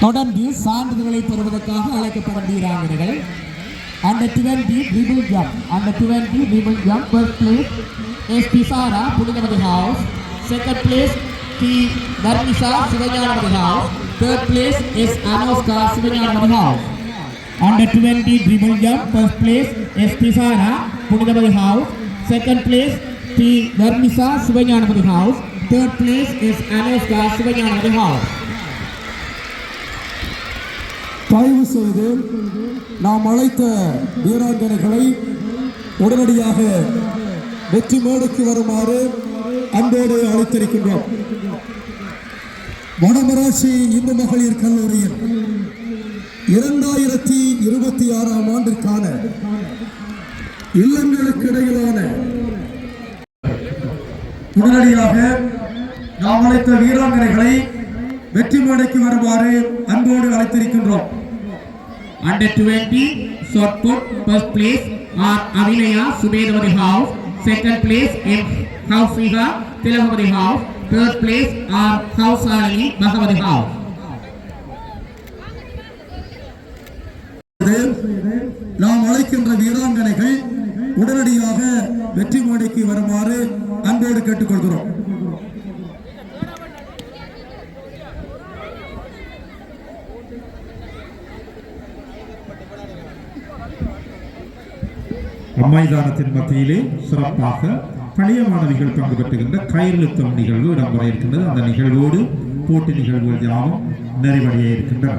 தொடர்ந்து சான்றிதழ்களை பெறுவதற்காக அழைக்கப்படும் வீராங்கனைகள் Under 20 dribble jump, Under 20 dribble jump, first place S. Pisara Punidamadi House, second place T. Dharmisha Sivajanamadi House, third place S. Anoska Sivajanamadi House. Under 20 dribble jump, first place S. Pisara Punidamadi House, second place T. Dharmisha Sivajanamadi House, third place S. Anoska Sivajanamadi House. தயவு செய்து நாம் அழைத்த வீராங்கனைகளை உடனடியாக வெற்றி மேடைக்கு வருமாறு அன்போடு அழைத்திருக்கின்றோம். வடமராட்சி இந்து மகளிர் கல்லூரியில் 2026ஆம் ஆண்டிற்கான இல்லங்களுக்கு இடையிலான உடனடியாக நாம் அழைத்த வீராங்கனைகளை வெற்றி மேடைக்கு வருமாறு அன்போடு அழைத்திருக்கின்றோம். Under 20 shot put, first place are Avinaya Subedamadi House, second place in Hausiha Tilahamadi House, third place are Hausalini Bhagamadi House. நாம் அழைக்கின்ற வீராங்கனைகள் உடனடியாக வெற்றி மேடைக்கு வருமாறு அன்போடு கேட்டுக்கொள்கிறோம். அம்மைதானத்தின் மத்தியிலே சிறப்பாக பழைய மாணவிகள் பங்கு பெற்றுகின்ற கயிறுழுத்தம் நிகழ்வு இடம்பெற இருக்கின்றது. அந்த நிகழ்வோடு போட்டி நிகழ்வுகள் யாவும் நிறைவடைய இருக்கின்றன.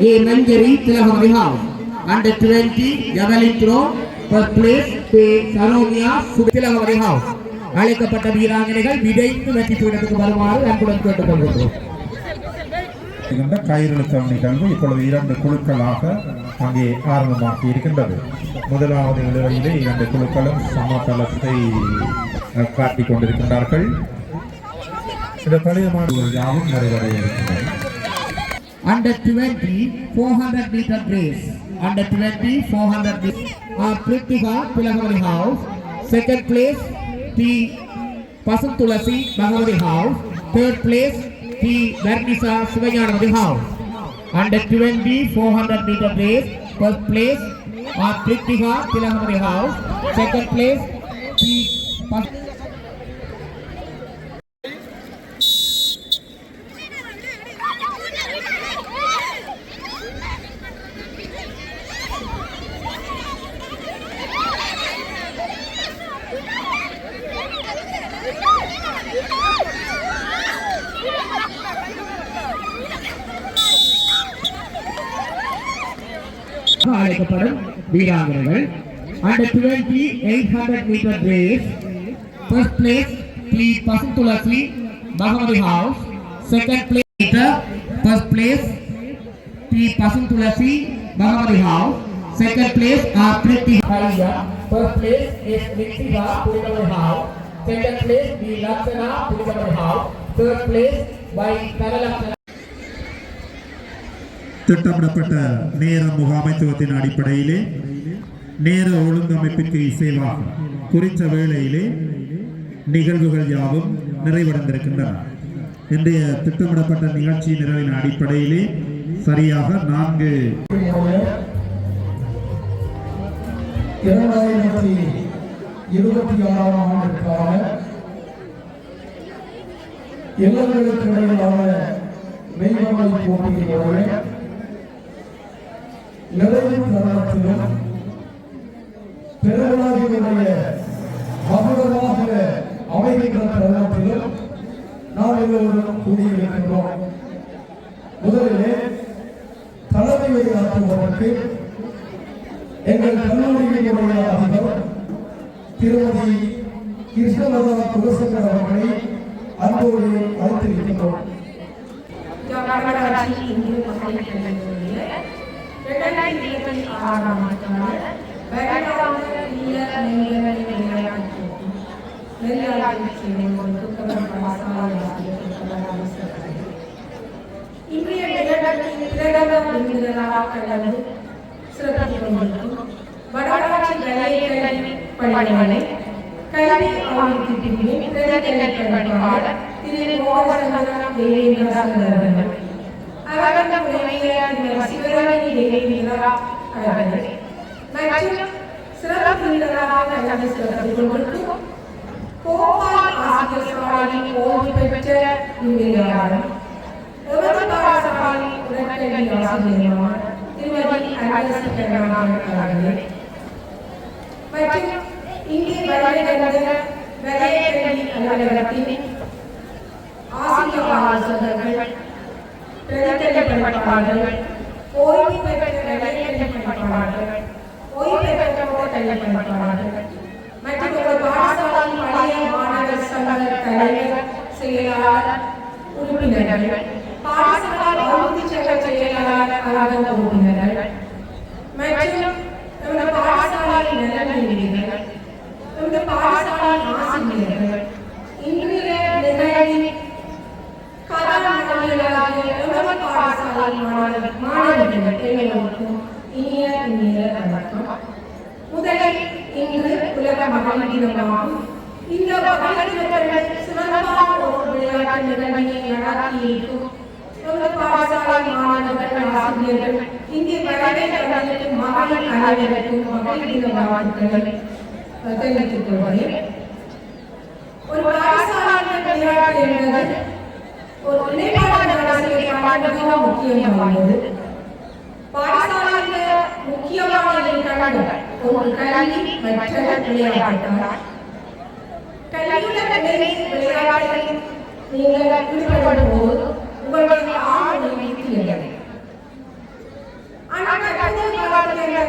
A. Manjari Tilahamadi House. under 20 javelin throw first place Saromiya Subilakavathi house அழைக்கப்பட்ட வீராங்கனைகள் விடைந்து வெற்றி பீடத்துக்கு வருமாறு அன்புடன் கேட்டுக்கொள்கிறோம். கயிறுத்தம் நிகழ்வு இப்பொழுது 2 குழுக்களாக அங்கே ஆரம்பமாகி இருக்கின்றது. முதலாவது இழுவையிலே 2 குழுக்களும் சமதளத்தை காட்டிக் கொண்டிருக்கின்றார்கள். இந்த பழைய மாடுகள் யாவும் நிறைவடைய இருக்கின்றன. Under 20 400 meter race. Under 20 400 meter. Prithika Pilagavadi House. Second place T Pasantulasi Bhagavadi House. Third place T Vernisa Sivayanavadi House. Under 20 400 meter race. First place Prithika Pilagavadi House. Second place T அழைக்கப்படும் வீராங்கனைகள். Under 20 800 meter race. First place T Pasantulasi Bhagavadi House. Second place first place T Pasantulasi Bhagavadi House. Second place Prithika. First place is Prithika Purigavadi House. Second place B Lakshana Purigavadi House. Third place by Karalakshana. திட்டமிடப்பட்ட நேர முகாமைத்துவத்தின் அடிப்படையிலே நேர ஒழுங்கமைப்பிற்கு இசைவாக குறித்த வேளையிலே நிகழ்வுகள் யாவும் நிறைவடைந்திருக்கின்றன. இன்றைய திட்டமிடப்பட்ட நிகழ்ச்சி நிறைவின் அடிப்படையிலே சரியாக 2026ஆம் ஆண்டிற்கான எல்லைகளுக்கு இடையிலான மெய்வரை போட்டியினுடைய நிறைவு தருணத்திலும் பெருமளாவினுடைய மகுடமாக அமைகின்ற தருணத்திலும் நாம் எல்லோரும் கூடியிருக்கின்றோம். முதலிலே தலைமை உரையாற்றுவதற்கு எங்கள் கல்லூரியினுடைய அதிபர் திருமதி கிருஷ்ணலதா குலசங்கர் அவர்களை அன்போடு அழைத்திருக்கின்றோம்.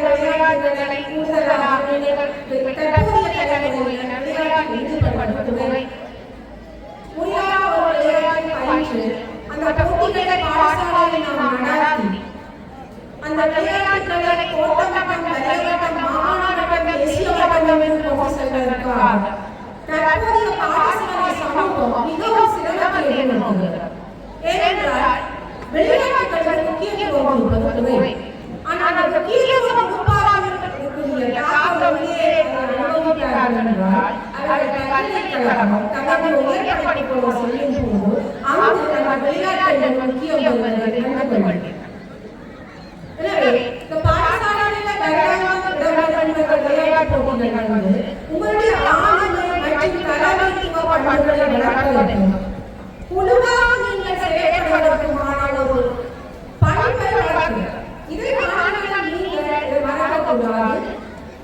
விளையாட்டுகளை கூடுதலாக தற்போதைய தலைமுறையினர் விளையாட்டில் ஈடுபடுத்துவதை முறையாக ஒரு விளையாட்டை பயின்று அந்த போட்டிகளை பாடசாலையில் நாம் நடத்தி அந்த விளையாட்டுகளை கோட்டமட்டம், வரையவட்டம், மாகாண மட்டம், தேசிய மட்டம் என்று கொண்டு செல்வதற்காக தற்போதைய பாடசாலை சமூகம் மிகவும் சிரமத்தில் ஈடுபடுகிறது. ஏனென்றால் விளையாட்டுகளுக்கு முக்கியத்துவம் கொடுப்பதில்லை. ஆனால் அந்த முக்கியத்துவம் கொடுப்பார்கள் தாக்கங்களே அனுபவிக்கிறார்கள் என்றால் அவர்கள் பல்கலைக்கழகம் தங்கள் உயர்ந்த படிப்புகளை செல்லும் போது அங்கு நம்ம விளையாட்டுகள் முக்கியம் என்பதை கண்டுகொள்வது. எனவே இந்த பாடசாலையில் விளையாட்டு போட்டிகள் வந்து உங்களுடைய ஆளுமை மற்றும் தலைமைத்துவ பண்புகளை வளர்க்க வேண்டும். குழுவாக நீங்கள் செயல்படுவதற்குமான ஒரு பண்பை வளர்க்க இதை மாணவர்கள் நீங்கள் மறக்கக்கூடாது.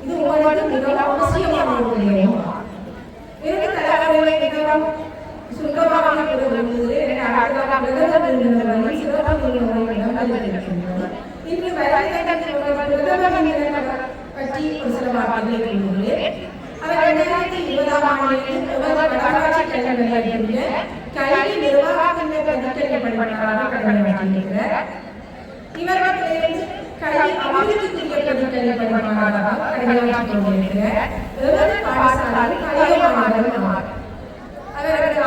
இது உங்களுக்கு மிகவும் அவசியமான ஒரு விடயம். இரண்டு தலைவர்களை மிகவும் சுருக்கமாக விரும்புவது இன்று பற்றி ஒரு சில வார்த்தைகளை கூறுகிறேன். அவர் 2020ஆம் ஆண்டில் வடமராட்சி கல்வி நிலையத்தில் கல்வி நிர்வாகத்தின் பதிக்கல்விப்படிப்பாளராக கடமையாற்றியிருக்கிறார். இவர்கள் கல்வி அபிவிருத்திக்குரிய பதிக்கல்விப்படிப்பாளராக கடமையாற்றிக் கொண்டிருக்கிறார். பாடசாலை கலையமானவர் அவர்கள்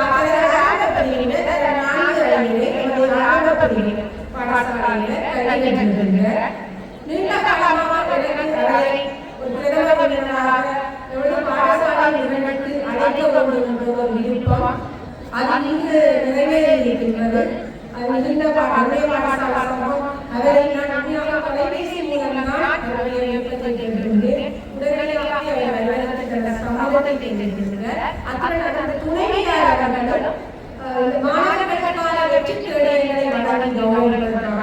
ஆரம்பப்பள்ளியில் 4 ஆண்டுகளில் ஆரம்பப்பள்ளியில் பாடசாலையில் கல்வி கற்றிருக்கிறார். நீண்ட காலமாக அவரை ஒரு பிரதம விருந்தினராக பாடசாலை நிறுவனத்துக்கு அழைக்க வேண்டும் என்ற ஒரு விருப்பம் அது இங்கு நிறைவேறியிருக்கின்றது. அது மிகுந்த அன்றைய பாடசாலை சமூகம் அவரை நான் உண்மையாக தொலைபேசி மூலம்தான் அவருடைய விருப்பத்தை கேட்டிருந்தேன். உடனடியாக அவர் சமூகத்தை கேட்டிருக்கிறார். அத்துடன் அந்த துணைவியாளர்களும் மாணவர்களுக்கான வெற்றிக்கு இடையினை வழங்கி கௌரவிப்பதற்காக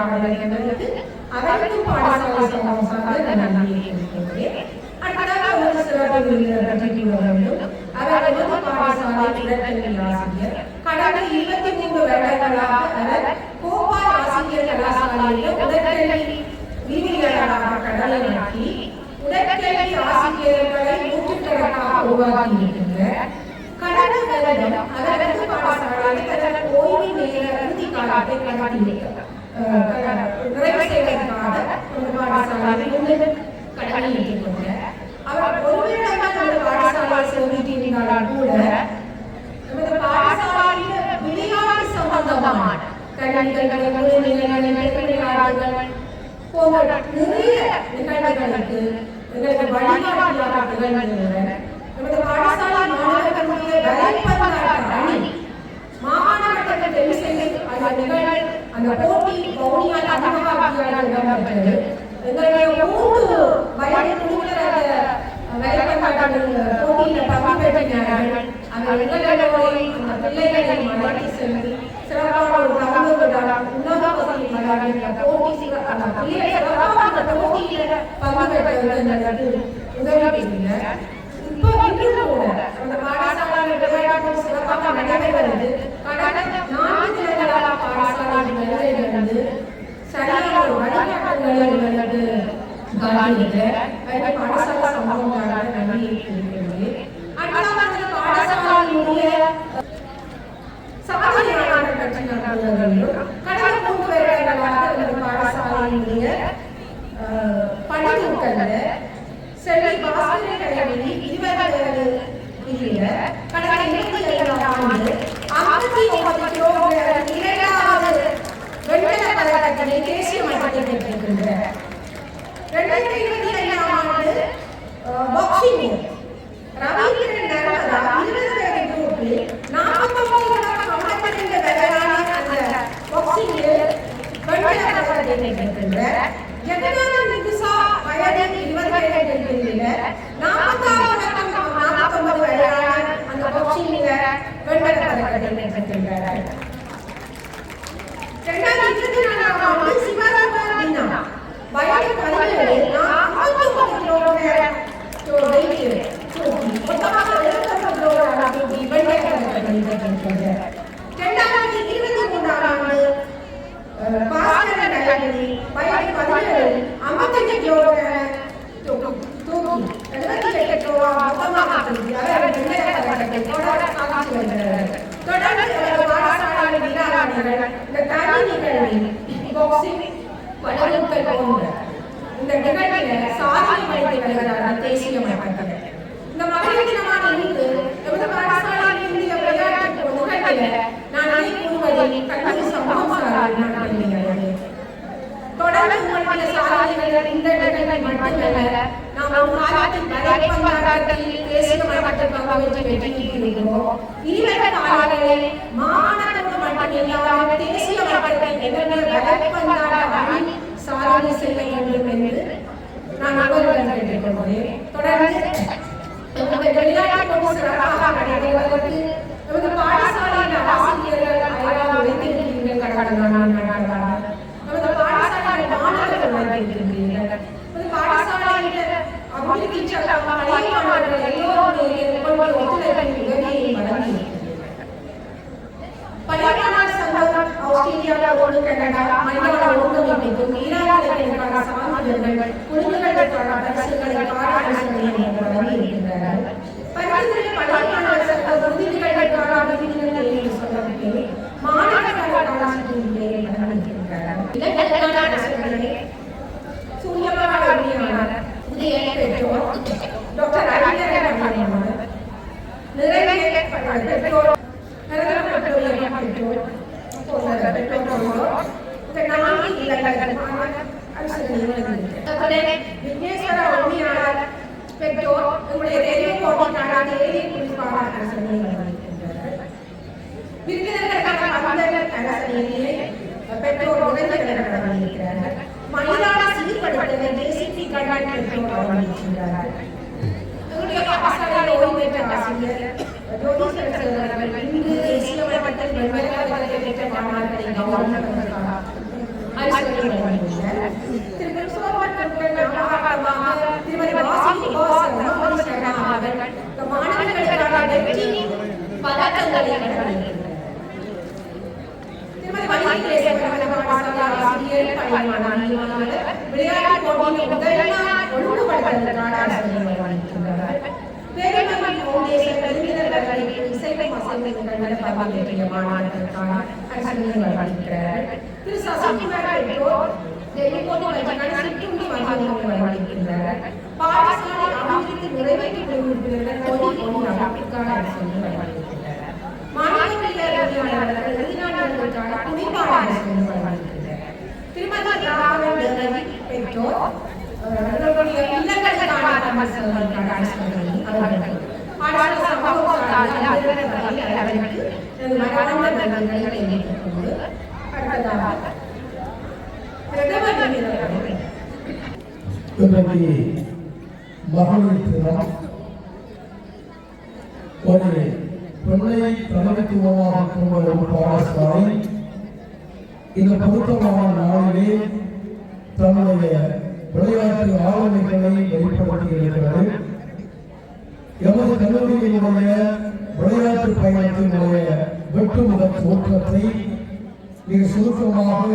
அவருக்கும் பாடசாலை சமூகம் சார்ந்த நன்றியை இருக்கிறேன். அடுத்ததாக ஒரு சிறப்பு விருந்தினர் பற்றி வேண்டும். அவர் பாடசாலை உடற்கல்வி ஆசிரியர். கடந்த 23 வருடங்களாக அவர் கோபால் ஆசிரியர் கலாசாலையில் உடற்கல்வி விரிவுரையாளராக கடமையாற்றி உடற்கல்வி ஆசிரியர்களை நூற்றுக்கணக்காக உருவாக்கி இருக்கின்றார். கடந்த வருடம் அவரது பாடசாலையில் ஓய்வு நேர இறுதி காலத்தை நிறைவு செய்வதற்காக பாடசாலையில் கடமையாற்றிக் கொண்டார். அவர் ஒருவரிடமாக பாடசாலை செல்விட்டிருந்தாலும் கூட நமது பாடசாலையில் விளையாட்டு சம்பந்தமான கல்விகள் போன்ற நிறைய நிகழ்வுகளுக்கு எங்களுக்கு வழிகாட்டியாக திகழ்கின்றனர். நமது பாடசாலை மாணவர்களுடைய வலைப்பந்தாட்ட அணி மாகாண மட்டத்தில் தெரிவு செய்து அந்த போட்டி பவுனியால் அதிகமாக இடம்பெற்றது. எங்களுடைய 3 வயது குழுக்கள் போட்டியில் பங்கு பெற்றினார்கள். அந்த இளைஞர்களை அந்த பிள்ளைகளை மடக்கி சென்று சிறப்பான ஒரு தகவல் உணவு வசதி போட்டி சிறப்பான போட்டியில் பங்கு பெற்றது உதவி செய்கிறார். இப்போ இன்று கூட அந்த பாடசாலை விளையாட்டு சிறப்பாக நடைபெறுவது. கடந்த 4 தினங்களாக பாடசாலை நிறைவேறது சரியான ஒரு வழிகாட்டுதல்கள் பாடசாலை சம்பவங்களாக நன்றி இருக்கிறது. அடுத்த பாடசாலையினுடைய சாதனையான கட்சி நடத்துவதையும் கடந்த 3 வருடங்களாக பாடசாலையினுடைய பணிக்கூட்டல்ல செல்வி பாஸ்கர் கல்வி 20 கடந்த 25ஆம் ஆண்டு 59 கிலோமீட்டர் 2வது வெண்கல பதக்கத்தினை தேசிய மட்டத்தில் பெற்றிருக்கின்றார். 2025ஆம் ஆண்டு பாக்ஸிங் ரவீந்திரன் நர்மதா 20 வயது குரூப்பில் 49 வயதான அந்த பாக்ஸிங்கில் வெண்கல பதக்கத்தினை பெற்றிருக்கின்றார். ஜெகநாதன் நிகுசா வயது 20 வயது பிரிவில் 49 வயதான அந்த பாக்ஸிங்கில் வெண்கல பதக்கத்தினை பெற்றிருக்கிறார். 2024ஆம் ஆண்டு சிவராமன் மீனா வயது 17 59 கிலோமீட்டர் மொத்தமாக 79 கிலோமீட்டர் தூக்கி வெண்கல பதக்கத்தினை பெற்றிருக்கிறார். 2023ஆம் ஆண்டு பாஸ்கர் கல்வி வயது 17 55 கிலோமீட்டர் 78 ரூபா மொத்தமாக கொடுத்து அவர் வெண்கல பதக்கத்தை தொடர்ந்து காமிச்சு வருகிறார். தொடர்ந்து அவர் பாடசாலை வீராங்கனைகள் இந்த தனி நிகழ்வில் பாக்ஸிங் வடலூக்கல் போன்ற இந்த நிகழ்வில் சாதனை படைத்து வருகிறார்கள் தேசிய மட்டத்தில். இந்த மகளிர் தினமான இன்று நமது பாடசாலையில் இந்திய விளையாட்டு நிகழ்வில் நான் இதை கூறுவதில் கல்வி சமூகம் சார்பில் நான் தெரிவிக்கிறேன். தொடர்ந்து உங்களுடைய சாதனைகள் இந்த நிகழ்வில் மட்டுமல்ல, நாம் ஒரு காலத்தில் வலைப்பந்தாட்டத்தில் தேசிய மட்டத்தில் பங்கேற்று வெற்றியிருக்கிறோம். இனிவரும் காலங்களில் மாநிலத்தோடு மட்டுமில்லாமல் தேசிய மட்டத்தில் எங்களுடைய வலைப்பந்தாட்ட அணி சாதனை செய்ய வேண்டும் என்று நான் அவர்களுடன் கேட்டுக்கொள்கிறேன். தொடர்ந்து விளையாட்டு போட்டி சிறப்பாக நடைபெறுவதற்கு நமது பாடசாலையில் ஆசிரியர்கள் அயராது வைத்திருக்கிறீர்கள். கடந்த நாட்களாக நமது பாடசாலையில் மாணவர்கள் வைத்திருக்கிறீர்கள். நமது பாடசாலையில் அபிவிருத்தி சட்டம் பழைய மாணவர்கள் எல்லோரும் ஒத்துழைப்பின் உதவியை வழங்கியிருக்கிறார்கள். பழைய சங்கம் ஆஸ்திரேலியாவோடு கனடா மனிதவள ஒழுங்கமைப்புக்கும் ஈராக்கிற்கான சான்றிதழ்கள் குழுக்களுக்கான பரிசுகளை பாராட்டுகளை வழங்கியிருக்கிறார்கள். பரிந்துரை பழைய சங்கம் உறுதிகளுக்கான அபிவிருத்திகளை சொல்லப்பட்டு மாணவர்களுக்கான சான்றிதழ்களை வழங்கியிருக்கிறார்கள். இதற்கான அரசுகளை சூரியமான அணியாளர் புதிய பெற்றோர் டாக்டர் அறிஞர் அணியாளர் நிறைய பெற்றோர் மனிதான சீர்படுத்த தேசிய கண்காணிப்பு ஓய்வு பெற்ற ஆசிரியர் இன்று தேசிய மட்டத்தில் வெண்கல பதக்கத்தை பெற்ற மாணவர்களை கௌரவிப்பதற்காக அரசுகளை வழங்கியுள்ளார். திருமதி மாணவர்களுக்கான வெற்றி பதக்கங்களை வழங்கியுள்ளார். விளையாட்டு போட்டியில் முதல் நாள் ஒழுங்குபடுத்துவதற்கான அரசுகளை வழங்கியுள்ளார். பேரமைப்பு ஃபவுண்டேஷன் விருந்தினர்களுக்கு இசைக்கும் அசைவுகள் பங்கேற்ற மாணவர்களுக்கான அரசுகளை வழங்குகிறார். திரு சசிகுமார் பெற்றோர் டெல்லிபோர்ட் வழங்கினார் சிற்றுண்டி வழங்குகளை வழங்குகிறார். பாடசாலை அபிவிருத்தி நிறைவேற்றி உறுப்பினர்கள் கோடி அமைப்புக்கான அரசுகளை வழங்குகிறார். மாணவர்கள் வெளிநாடுகளுக்கான குடிப்பாட அரசுகளை வழங்குகிறார். திருமதி ராமன் பெற்றோர் இல்லங்களுக்கான அரசுகளை மகளிர் தினம் ஒரு பெண்ணை தலைமைத்துவமாக கொண்ட ஒரு பாடசாலை இந்த பொருத்தமான நாளிலே தன்னுடைய விளையாட்டு ஆளுமைகளை வெளிப்படுத்தி இருக்கிறது. எமது கல்லூரியினுடைய விளையாட்டு பயணத்தினுடைய வெட்டுமுதல் தோற்றத்தை மிக சுருக்கமாக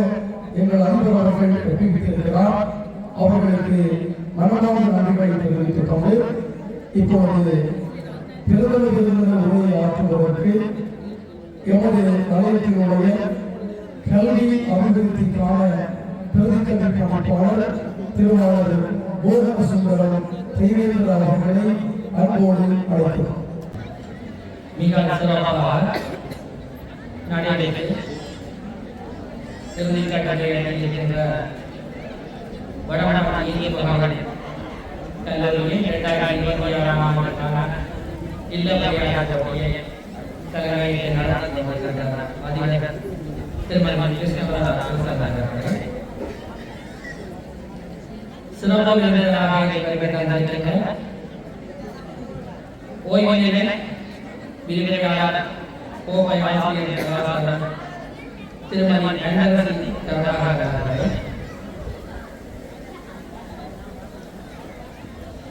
எங்கள் அதிபர் அவர்கள் தெரிவித்திருக்கிறார். அவர்களுக்கு மனமார்ந்த நன்றிகளை தெரிவித்துக் கொண்டு இப்பொழுது பிரதமர் விருந்தினர் உரையை ஆற்றுவதற்கு எமது நிலையத்தினுடைய கல்வி அபிவிருத்திக்கான பிரதிக்கல்வி பணிப்பாளர் திருவாளர் மோகன சுந்தரம் தேவேந்திர அவர்களை அன்போடு அழைக்கிறோம். மிக சிறப்பாக நடைபெற்று இருக்கின்ற வடமணி இந்திய மகளிர் கல்லூரியில் 2026ஆம் ஆண்டுக்கான இல்ல விளையாட்டு போட்டியை தலைமையை நடத்தி வருகின்ற அதிபர் திருமதி கிருஷ்ணபிரசாத் அவர்கள் சிறப்பு விருந்தினராக வருகின்ற ஓய்வு நிலை விரிவுரையாளர் கோவை ஆசிரியர் கலாசாரம் திருமதி அன்பரசி அவர்கள்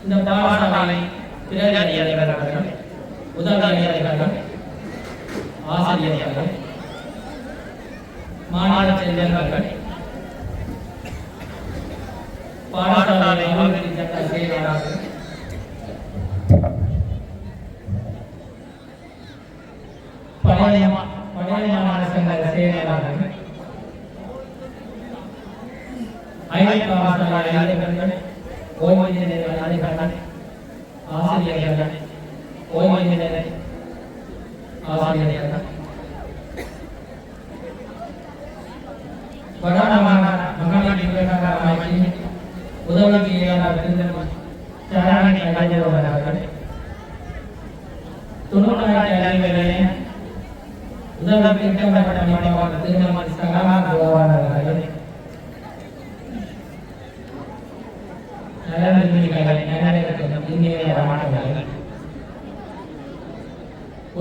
இந்த பாடசாலை பிரதி அதிகாரிகள் உதவி அதிகாரிகள் ஆசிரியர்கள் மாணவ செல்வங்கள் பாடசாலை அபிவிருத்தி சட்ட செயலாளர்கள் ஐந்து பாடசாலை அதிகாரிகள், ஓய்வு நிலை அதிகாரிகள், ஆசிரியர்கள், ஓய்வு நிலை ஆசிரியர்கள், வடமாகாண மகளிர் விவகார அமைச்சின் உதவி செயலாளர் சரணி அவர்கள், துணுக்காய் தலைவர்களே, உதவி திட்டமிட்ட பணிப்பாளர் திருமதி சகாமா அவர்கள்,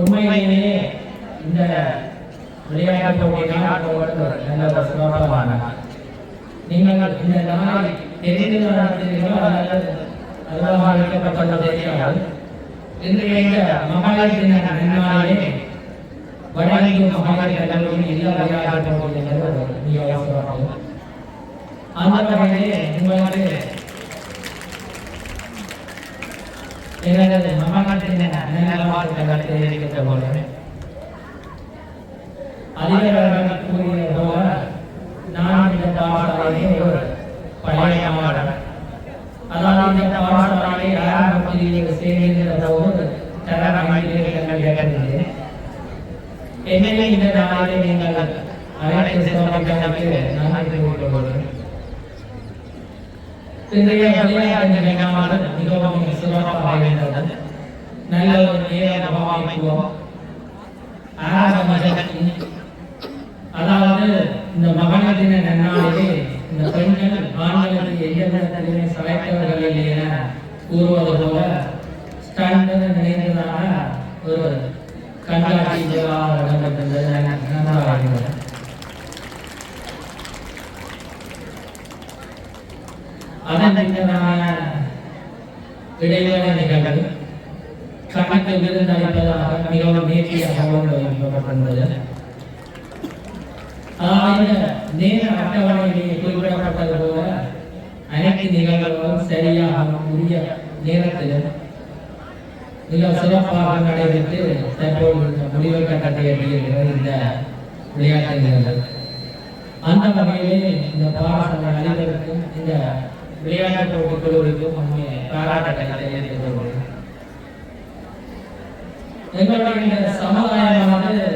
உண்மையிலேயே இந்த விளையாட்டு போட்டியினால் நல்ல சிறப்பான நீங்கள் இந்த நாளை தெரிந்து நடத்துகிறீர்களோ அல்லது அதுவாக அளிக்கப்பட்டதோ தெரியாது. இன்றைய இந்த மகளிர் தின நன்னாளிலே வடஇந்திய மகளிர் கல்லூரியின் எல்லா விளையாட்டு போட்டிகளும் மிக அவசரமாகும். அந்த வகையிலே உங்களுக்கு எனது மகளிர் தின நல்வாழ்த்துக்களை தெரிவித்துக் கொள்கிறேன். அதிகாரிகள் கூறியது போல நான் இந்த பாடசாலையை ஒரு பழைய மாணவன். அதாவது இந்த பாடசாலையை ஆரம்பத்தில் சேர்ந்த போது தரமாயிருந்தது. என்னை இந்த நாளிலே நீங்கள் அனைத்து சோழர்களுக்கு நன்றி தெரிவித்துக் கொள்கிறேன். இன்றைய விளையாட்டு நிகழ்வானது மிகவும் சிறப்பாக இருந்தது. நல்ல ஒரு நேர அமைப்புவோம் ஆரம்ப நிகழ்ச்சி. அதாவது இந்த மகளிர் தின நன்னாளிலே இந்த பெண்கள் ஆண்களுக்கு எதிர்ப்புமே சளைத்தவர்கள் இல்லை என கூறுவது போல ஸ்டாண்டர்ட் நினைந்ததான ஒரு கண்காட்சி இடம்பெற்றது. நன்றாக அதன் பின்னரான இடைவேளை நிகழ்வு கணக்கு விருந்தளிப்பதாக மிகவும் நேர்த்தியாக வழங்கப்பட்டிருந்தது. அதாவது நேர அட்டவணையிலே குறிப்பிடப்பட்டது போல அனைத்து நிகழ்வுகளும் சரியாக உரிய நேரத்தில் மிக சிறப்பாக நடைபெற்று தற்போது முடிவு கட்டத்தை எட்டியிருக்கிறது இந்த விளையாட்டு நிகழ்வு. அந்த வகையிலே இந்த பாடசாலை அனைவருக்கும் இந்த விளையாட்டு போட்டி குழுவிற்கும் பாராட்டுகளை தெரிவித்துக் கொள்கிறேன். எங்களுடைய இந்த சமுதாயமானது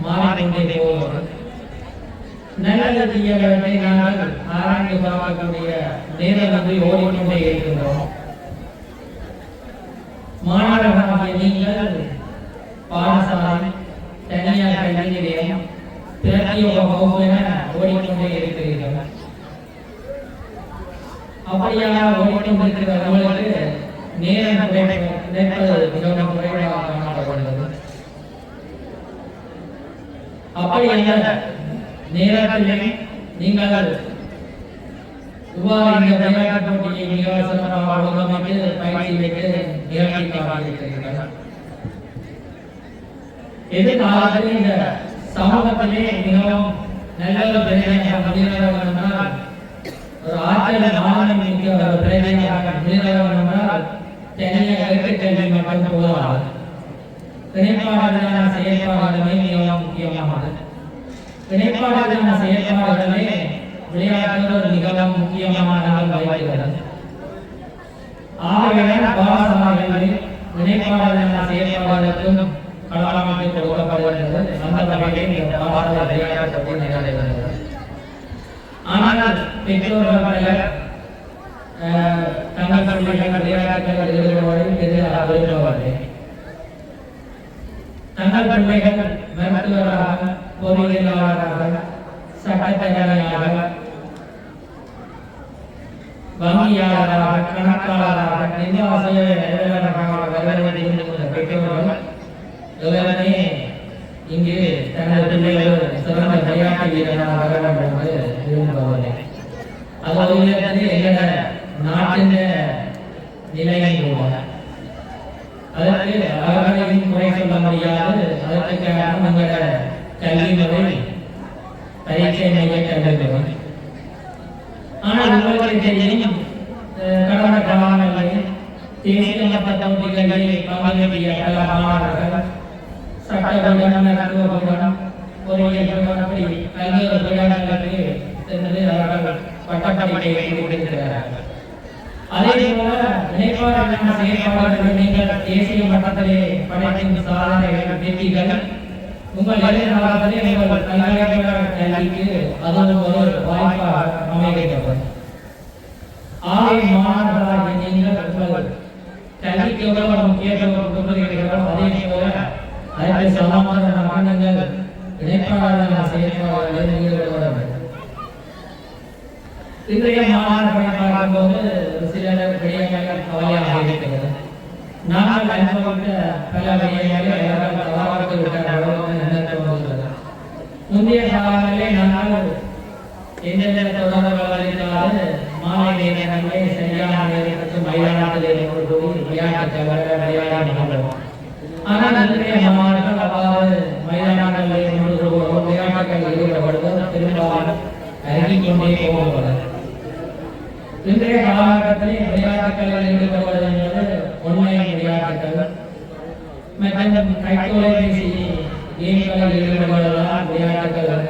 மாறிக்கொண்டே போகிறது. நல்லது தீயவற்றை நாங்கள் ஆராய்ந்து பார்க்கக்கூடிய நேரம் வந்து ஓடிக்கொண்டே இருக்கின்றோம். மாணவர்களாகிய நீங்கள் பாடசாலை, தனியார் கல்வி நிலையம், பிரத்யோக வகுப்பு என ஓடிக்கொண்டே இருக்கிறீர்கள். அப்படியாக ஓடிக்கொண்டிருக்கிறவர்களுக்கு நேரம் கிடைப்பது மிகவும் குறைவாக காணப்படுகிறது. அப்படியாக நேரத்திலே நீங்கள் இவ்வாறு இந்த விளையாட்டு போட்டியை மிக சிறப்பாக ஒழுங்கமைத்து பயிற்சி வைத்து நிகழ்ச்சி காட்டியிருக்கிறீர்கள். எதிர்காலத்தில் இந்த சமூகத்திலே மிகவும் நல்ல ஒரு பிரச்சனையாக முடிகிறவர்கள் என்றால், ஒரு ஆற்றல் மாணவன் மிக்க ஒரு பிரச்சனையாக முடிகிறவர்கள் என்றால் தனியாக கல்வி மட்டும் போதாது. இணைப்பாளர்களான செயல்பாடுகளே மிகவும் முக்கியமானது. இணைப்பாளர்களான செயல்பாடுகளே விளையாட்டுகள் மிகவும் முக்கியமான வகிக்கிறது. ஆகவே பாடசாலைகளில் இணைப்பாளர்களான செயல்பாடுகளுக்கும் களமாக்கி கொடுக்கப்படுகிறது. அந்த வகையில் இந்த பாடசாலை விளையாட்டு போட்டி நடைபெறுகிறது. ஆனால் பெற்றோர்கள் தங்கள் பிள்ளைகள் விளையாட்டுகள் ஈடுபடுவதில் எதிராக விரும்பவில்லை. தங்கள் பிள்ளைகள் மருத்துவராக, பொறியியலாளராக, சட்டத்தரணியாக, வங்கியாளராக, கணக்காளராக, நிர்வாக பெற்றோர்கள் எவருமே இங்கு தனது பிள்ளைகள் சிறந்த விளையாட்டு வீரராக வர வேண்டும் என்று விரும்புவதில்லை. அது எங்கள நாட்டின் நிலையை கூட அதற்கு அவர்களையும் குறை சொல்ல முடியாது. அதற்கு காரணம் எங்களோட கல்வி முறை, பரீட்சை மைய கல்வி முறை. ஆனால் உங்களுக்கு தெரியும், கடந்த காலங்களில் தேசிய மட்ட போட்டிகளில் பங்கேற்ற பல மாணவர்கள் சட்டபூர்வம், மருத்துவபூர்வம், பொறியியல் அப்படி பல்வேறு விளையாட்டுகளுக்கு சென்று அவர்கள் பட்டப்படிப்பை முடித்திருக்கிறார்கள். அதே போல இணைப்பாளர்களான செயற்பாடுகள் நீங்கள் தேசிய மட்டத்திலே படைக்கும் சாதனைகள் வெற்றிகள் உங்கள் எதிர்காலத்திலே உங்கள் பல்கலைக்கழக கல்விக்கு அதுவும் ஒரு வாய்ப்பாக அமைகிறது. ஆகவே மாணவர்களாகிய நீங்கள் உங்கள் கல்விக்கு எவ்வளவு முக்கியத்துவம் கொடுக்கிறீர்களோ அதே போல அதற்கு சமாதானமாக நீங்கள் இணைப்பாளர்களான செயற்பாடுகளில் ஈடுபட வேண்டும். இன்றைய மாணவர்களை பார்க்கும்போது சில விடயங்கள் கவலையாக இருக்கிறது. நாங்கள் அனுபவித்த பல விடயங்களை அவர்கள் தவறாக விட்டார்களோ என்று தோன்றுகிறது. முந்தைய காலங்களிலே நாங்கள் எந்தெந்த தொடர்புகள் இருந்தாலும் மாலை நேரங்களே சரியான நேரத்துக்கு மைதானத்தில் போய் விளையாட்டுக்காக விளையாடுகிறோம். ஆனால் இன்றைய மாணவர்கள் அவ்வாறு மைதானங்களில் விளையாட்டுகள் ஈடுபடுவது பெரும்பாலும் அருகிக் கொண்டே போகிறது. இன்றைய காலகட்டத்தில் விளையாட்டுகளில் ஈடுபடுவது என்பது ஆன்லைன் விளையாட்டுகள் மற்றும் கைத்தொலைபேசி கேம்களில் ஈடுபடுவதால் விளையாட்டுகள்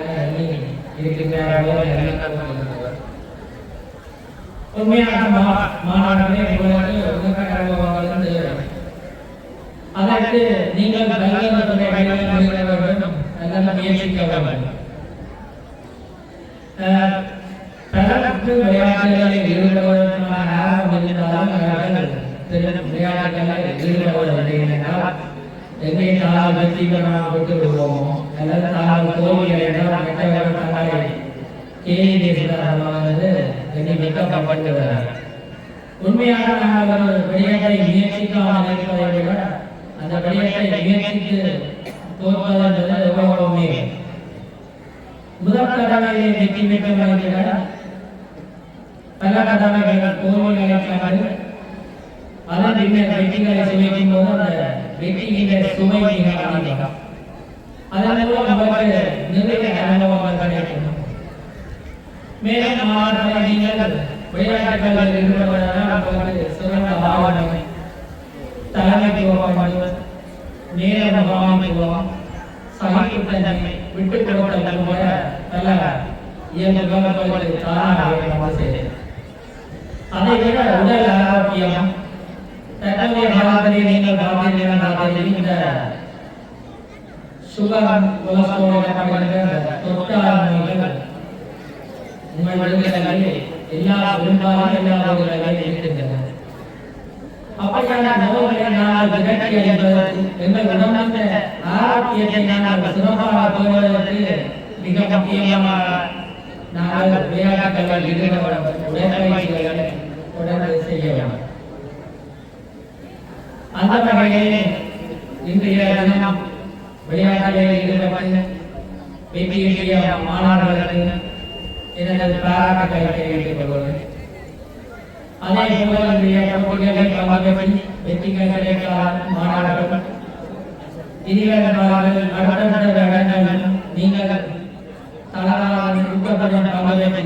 இருக்கின்றார்கள். உண்மையான மாணவர்களே உங்களுக்கு அதற்கு நீங்கள் முயற்சிக்க வேண்டும். பலருக்கு விளையாட்டுகளில் ஈடுபடுவதற்கான ஆர்வம் இருந்தாலும் அவர்கள் விளையாட்டுகளில் ஈடுபடுவதில்லை என்றால் எங்கே தாங்கள் வெற்றி பெறாமல் விட்டு விடுவோமோ அல்லது தாங்கள் தோல்விகள் என்றால் மற்றவர்கள் தங்களை கேலி பேசுகிறார்களானது எண்ணிக்கப்பட்டுள்ளனர். உண்மையாக நாங்கள் ஒரு விடயத்தை முயற்சிக்காமல் இருப்பதை விட அந்த விடயத்தை முயற்சித்து தோற்பது என்பது எவ்வளவுமே முதல் தடவையை வெற்றி பெற்றவர்களை விட பல தடவைகள் தோல்விகளை கண்டு அதன் பின்னர் வெற்றிகளை சுவைக்கும் போது அந்த வெற்றியின் சுவை மிக அதிகம். அதன் மூலம் நமக்கு நிறைய அனுபவங்கள் கிடைக்கும். மேலும் மாணவர்களை நீங்கள் விளையாட்டுகளில் ஈடுபடுவதால் உங்களுக்கு சிறந்த ஆவணம் தலைமைத்துவம் நேர முகாமைத்துவம் சகிப்புத்தன்மை விட்டுக் கொடுத்தல் போல பல இயல்புகள் தானாகவே வந்து அதை விட உடல் ஆரோக்கியம் தன்னுடைய காலத்திலே நீங்கள் பார்த்தீர்கள் இந்த சுகர் கொலஸ்ட்ரால் தொற்றால் நோய்கள் உங்கள் விடுதலைகளில் எல்லா பெரும்பாலும் எல்லா நோய்களையும் இருக்கின்றன. அப்படியான நோய்களை நாங்கள் விரட்டி அளிப்பதற்கு எங்கள் உடம்பின் ஆரோக்கியத்தை நாங்கள் சிறப்பாக பெறுவதற்கு மிக முக்கியமாக நாங்கள் விளையாட்டுகளில் ஈடுபட உடற்பயிற்சிகளை தொடர்ந்து செய்ய வேண்டும். அந்த வகையிலே இன்றைய தினம் விளையாட்டுகளில் ஈடுபட்டு வெற்றிய மாணவர்களுக்கு எனது பாராட்டுகளை தெரிவித்துக் கொள்கிறேன். அதே போல இன்றைய போட்டிகளில் பங்கேற்று வெற்றிகள் கிடைக்காத மாணவர்கள் இனிவரும் அடுத்தடுத்த இடங்களில் நீங்கள் தளராக ஊக்கத்துடன் பங்கேற்று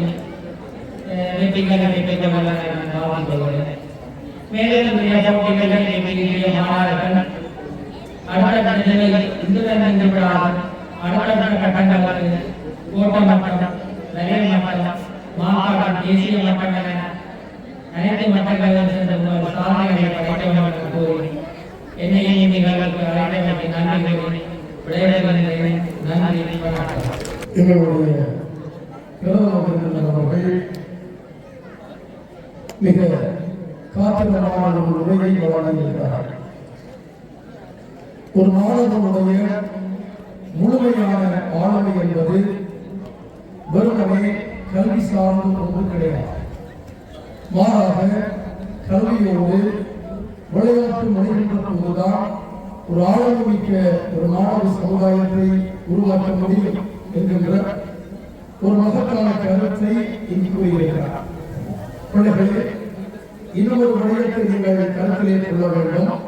வெற்றிகளை பெற்றுக் கொள்ள நான் வாழ்த்துகிறேன். மேலும் இன்றைய போட்டிகளில் வெற்றிய மாணவர்கள் அடுத்த நிலையில் இன்று விடாமல் அடுத்த கட்டங்களுக்கு ஓட்ட மட்டம், ரயில்வே மட்டம், மாகாண தேசிய மட்டம் என அனைத்து மட்டங்களிலும் சென்ற உங்கள் சாதனைகளை படைக்க வேண்டும் கூறி என்னையும் நிகழ்வுக்கு அழைத்தமைக்கு நன்றி கூறி விடைபெறுகிறேன். நன்றி, வணக்கம். எங்களுடைய அவர்கள் மிக காத்திரமான ஒரு உரையை வழங்கியிருக்கிறார். ஒரு மாணவனுடைய முழுமையான ஆளுமை என்பது வெறுமனே கல்வி சார்ந்த ஒன்று கிடையாது. மாறாக கல்வியோடு விளையாட்டு மனிதன்ற போதுதான் ஒரு ஆளுமிக்க ஒரு மாணவ சமுதாயத்தை உருவாக்க முடியும் என்கின்ற ஒரு மகத்தான கருத்தை இங்கு கூறியிருக்கிறார். பிள்ளைகளே, இன்னொரு விடயத்தை நீங்கள் கருத்திலே கொள்ள வேண்டும்.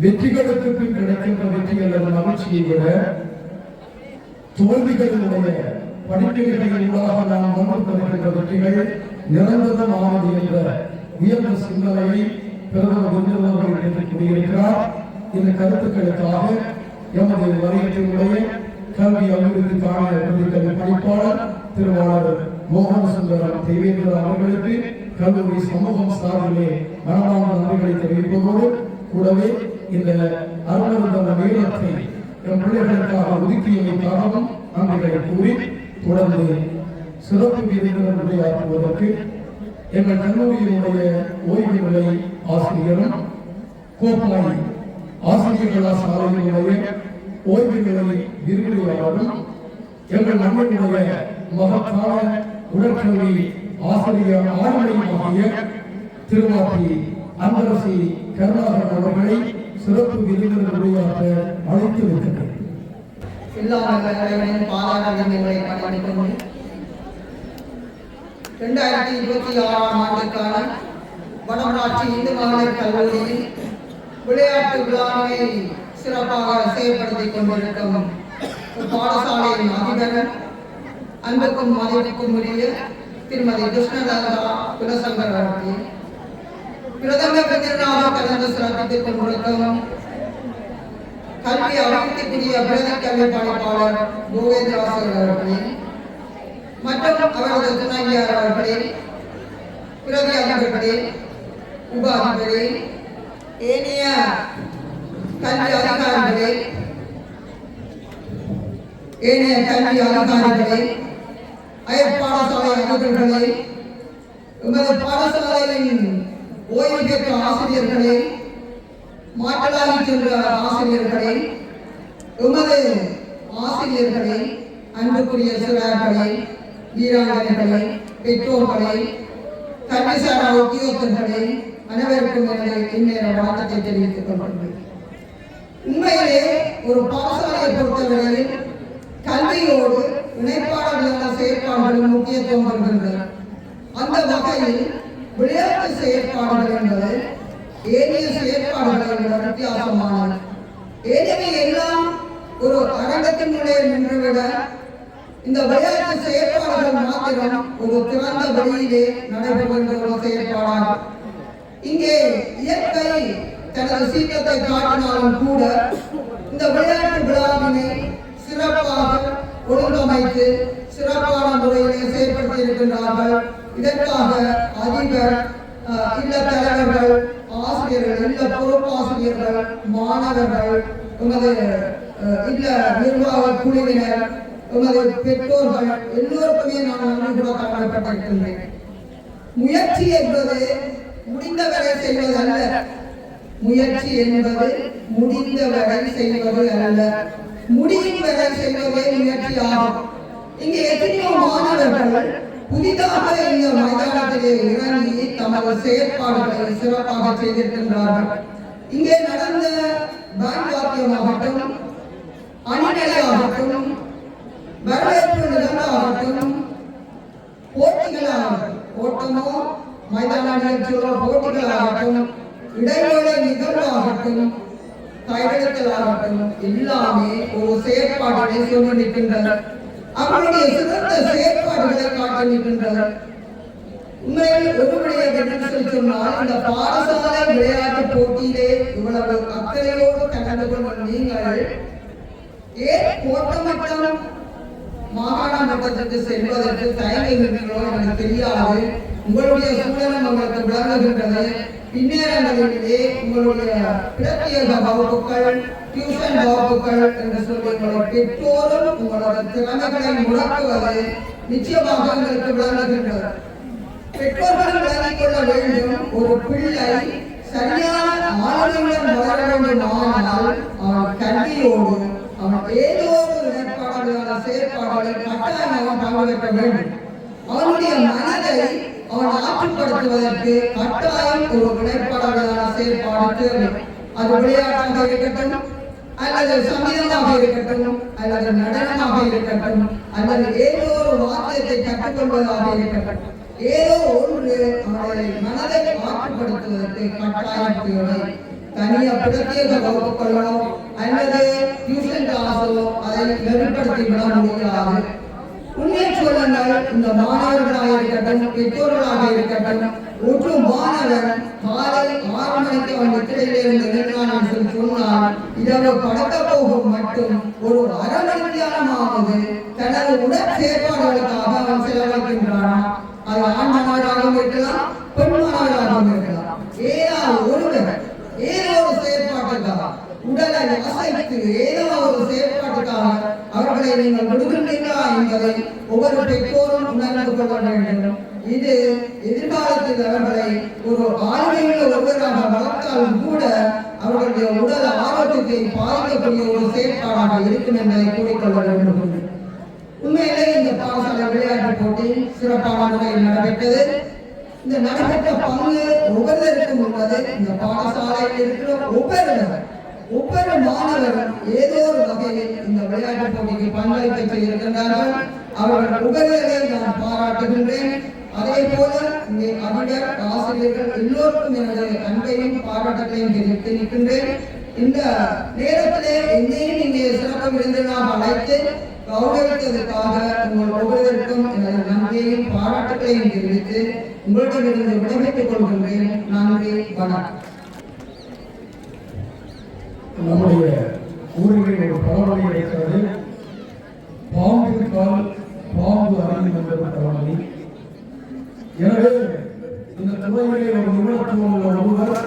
வெற்றிகளுக்கு பின் கிடைக்கின்ற வெற்றி அல்லது மகிழ்ச்சியை விட தோல்விகளுடைய படிப்புகளினூடாக நாம் வந்து வெற்றிகள் நிரந்தரமானது என்ற உயர்ந்த சிந்தனையை பிரதமர் விருந்தினர்கள் கூறியிருக்கிறார். இந்த கருத்துக்களுக்காக எமது வரையற்றினுடைய கல்வி அபிவிருத்திக்கான கல்வி பணிப்பாளர் திருவாளர் மோகன சுந்தரம் தேவேந்திர அவர்களுக்கு கல்லூரி சமூகம் சார்பிலே மனமான நன்றிகளை தெரிவிப்பதோடு கூடவே இந்த அருணர்ந்த நேரத்தை என் பிள்ளைகளுக்காக ஒதுக்கியமைக்காகவும் நன்றிகளை கூறி தொடர்ந்து சிறப்பு விருந்தினர் உரையாற்றுவதற்கு எங்கள் கல்லூரியினுடைய ஓய்வு நிலை ஆசிரியரும் கோப்பாய் ஆசிரியர் கலாசாலையினுடைய ஓய்வு நிலை விரிவுரையாளரும் எங்கள் நம்மளுடைய மகத்தான உடற்கல்வி ஆசிரியர் ஆளுமையாகிய திருவாட்டி அன்பரசி கருணாகரன் அவர்களை சிறப்பு விருந்தினர் உரையாற்ற அழைத்து வைக்கின்றனர். எல்லாரையும் பாராட்டுகளை பண்ணிக்கொண்டு 2026ஆம் ஆண்டுக்கான வடமராட்சி இந்து மகளிர் கல்லூரியில் விளையாட்டு விழாவை சிறப்பாக செயல்படுத்திக் கொண்டிருக்கும் பாடசாலையின் அதிபர் அன்புக்கும் மதிப்புக்கும் உரிய திருமதி கிருஷ்ணதாரா குலசங்கர் அவர்கள், பிரதம விருந்தினராக கலந்து சிறப்பித்துக் கொண்டிருக்கும் கல்வி அபிவிருத்திக்குரிய பிரதி கல்வி பணிப்பாளர் கோவிந்தராசர் அவர்களே மற்றும் அவரது துணைவியார் அவர்களே, பிரதி அதிபர்களே, உப அதிபரே, ஏனைய கல்வி அதிகாரிகளே, அயற்பாடசாலை அதிபர்களே, எமது பாடசாலையின் ஓய்வு பெற்ற ஆசிரியர்களே, மாற்றலாகி சென்ற ஆசிரியர்களே, எமது ஆசிரியர்களே, அன்புக்குரிய சிறார்களே, வீராங்கனைகளே, பெற்றோர்களே, கல்விசாரா உத்தியோகத்தர்களே, அனைவருக்கும் இந்நேர வணக்கத்தை தெரிவித்துக் கொள்கிறேன். உண்மையிலே ஒரு பாடசாலையை பொறுத்தவரையில் கல்வியோடு இணைப்பாளர்களான செயற்பாடுகளும் முக்கியத்துவம் பெறுகின்றன. அந்த வகையில் விளையாட்டு செயற்பாடுகள் என்பது ஏனைய செயற்பாடுகளை விட வித்தியாசமானது. ஏனைய எல்லாம் ஒரு அரங்கத்தினுள்ளே நின்றுவிட இந்த விளையாட்டு செயற்பாடுகள் மாத்திரம் ஒரு திறந்த வழியிலே நடைபெறுகின்ற ஒரு செயற்பாடாகும். இங்கே இயற்கை தனது சீற்றத்தை காட்டினாலும் கூட இந்த விளையாட்டு விழாவினை சிறப்பாக ஒழுங்கமைத்து சிறப்பான முறையிலே செயல்படுத்தி இருக்கின்றார்கள். இதற்காக அதிபர், இல்ல தலைவர்கள், ஆசிரியர்கள், இல்ல பொறுப்பாசிரியர்கள், மாணவர்கள், எமது இல்ல நிர்வாக குழுவினர், எமது பெற்றோர்கள் எல்லோருக்குமே நான் நன்றி கூட கடமைப்பட்டிருக்கின்றேன். முயற்சி என்பது முடிந்தவரை செய்வதல்ல, முயற்சி என்பது முடிந்தவரை செய்வது அல்ல, முடியும் வரை செய்வதே முயற்சி ஆகும். இங்கே எத்தனையோ மாணவர்கள் புதிதாக இந்த மைதானத்திலே இறங்கி தமது செயற்பாடுகளை சிறப்பாக செய்திருக்கின்றார்கள். இங்கே நடந்த பேண்ட் வாக்கியமாகட்டும், அணிநிலையாகட்டும், வரவேற்பு நிகழ்வாகட்டும், போட்டிகளாகட்டும், ஓட்டமோ மைதான நிகழ்ச்சிகளோ போட்டிகளாகட்டும், இடைவேளை நிகழ்வாகட்டும், கையெழுத்தலாகட்டும், எல்லாமே ஒரு செயற்பாடுகளை சொல்லி நிற்கின்றனர். அவருடைய சிறந்த செயற்பாடுகளை காட்டி நிற்கின்றனர். உண்மையில் ஒரு விடயத்தை சொன்னால், இந்த பாடசாலை விளையாட்டு போட்டியிலே இவ்வளவு அக்கறையோடு கலந்து கொண்ட நீங்கள் ஏன் கோட்டமட்டம் மாகாண மட்டத்திற்கு செல்வதற்கு தயங்குகின்றீர்களோ எனக்கு தெரியாது. உங்களுடைய சூழலும் உங்களுக்கு விளங்குகின்றது. இந்நேரங்களிலே உங்களுடைய பிரத்யேக வகுப்புகள், டியூஷன் வகுப்புகள் என்று சொல்லி உங்களுடைய பெற்றோரும் உங்களோட திறமைகளை முடக்குவது நிச்சயமாக உங்களுக்கு விளங்குகின்றது. பெற்றோர்கள் விளங்கிக் கொள்ள வேண்டும், ஒரு பிள்ளை சரியான ஆளுமையுடன் வளர வேண்டுமானால் அவன் கல்வியோடு அவன் ஏதோ ஒரு ஏற்பாடுகளான செயற்பாடுகளை கட்டாயம் பங்கேற்க வேண்டும். அவனுடைய மனதை அவன் ஆற்றுப்படுத்துவதற்கு கட்டாயம் ஒரு விளையாட்டாளர்களான செயற்பாடு தேவை. அது விளையாட்டாக இருக்கட்டும், அல்லது சங்கீதமாக இருக்கட்டும், அல்லது நடனமாக இருக்கட்டும், அல்லது ஏதோ ஒரு வாக்கியத்தை கற்றுக்கொள்வதாக இருக்கட்டும், ஏதோ ஒன்று அவனுடைய மனதை ஆற்றுப்படுத்துவதற்கு கட்டாயம் தேவை. தனியா பிரத்யேக வகுப்புகளோ அல்லது டியூஷன் கிளாஸோ அதை நெருப்படுத்தி விட முடியாது. உண்மையை சொல்லுங்கள், இந்த மாணவர்களாக இருக்கட்டும், பெற்றோர்களாக இருக்கட்டும், ஒரு மாணவன் காலை 6 மணிக்கு அவன் நித்திரையிலிருந்து நின்றான் சொல்லி சொன்னால் இரவு படுக்க போகும் மட்டும் ஒரு அரை மணி நேரமாவது தனது உடற் செயற்பாடுகளுக்காக அவன் செலவழிக்கின்றானா? அது ஆண் மாணவராகவும் இருக்கலாம், பெண் மாணவராகவும் இருக்கலாம். ஏதாவது ஒருவர் ஏதோ ஒரு செயற்பாட்டுக்காக உடலை அசைத்து ஏதோ ஒரு செயற்பாட்டுக்காக அவர்களை நீங்கள் விடுகின்றீர்களா என்பதை ஒவ்வொரு பெற்றோரும் உணர்ந்து கொள்ள வேண்டும். இது எதிர்காலத்தில் அவர்களை ஒரு ஆளுமையுள்ள ஒருவராக வளர்த்தாலும் கூட அவர்களுடைய உடல் ஆரோக்கியத்தை பாதிக்கக்கூடிய ஒரு செயற்பாடாக இருக்கும் என்பதை கூறிக்கொள்ள வேண்டும். உண்மையிலே இந்த பாடசாலை விளையாட்டு போட்டி சிறப்பான முறையில் நடைபெற்றது. இந்த நடைபெற்ற பங்கு ஒவ்வொருவருக்கும் உள்ளது. இந்த பாடசாலையில் இருக்கிற ஒவ்வொரு மாணவரும் ஏதோ ஒரு வகையில் இந்த விளையாட்டு போட்டிக்கு பங்களிப்பை செய்திருக்கின்றார்கள். அவர்கள் ஒவ்வொருவரையும் நான் பாராட்டுகின்றேன். அதே போல இங்கே அதிபர், ஆசிரியர்கள் எல்லோருக்கும் எனது அன்பையும் பாராட்டத்தையும் தெரிவித்து நிற்கின்றேன். இந்த நேரத்திலே என்னையும் இங்கே சிறப்பு விருந்தினராக அழைத்து கௌரவித்ததற்காக உங்கள் ஒவ்வொருவருக்கும் எனது நன்றியையும் பாராட்டுகளையும் தெரிவித்து உங்களிடமிருந்து விடைபெற்றுக் கொள்கின்றேன். நன்றி, வணக்கம். நம்முடைய ஊரில் ஒரு பழமொழி இருக்கிறது, பாம்பு கால் பாம்பு அறியும் என்ற பழமொழி. எனவே இந்த துறையிலே ஒரு நிபுணத்துவம் உள்ள ஒருவர்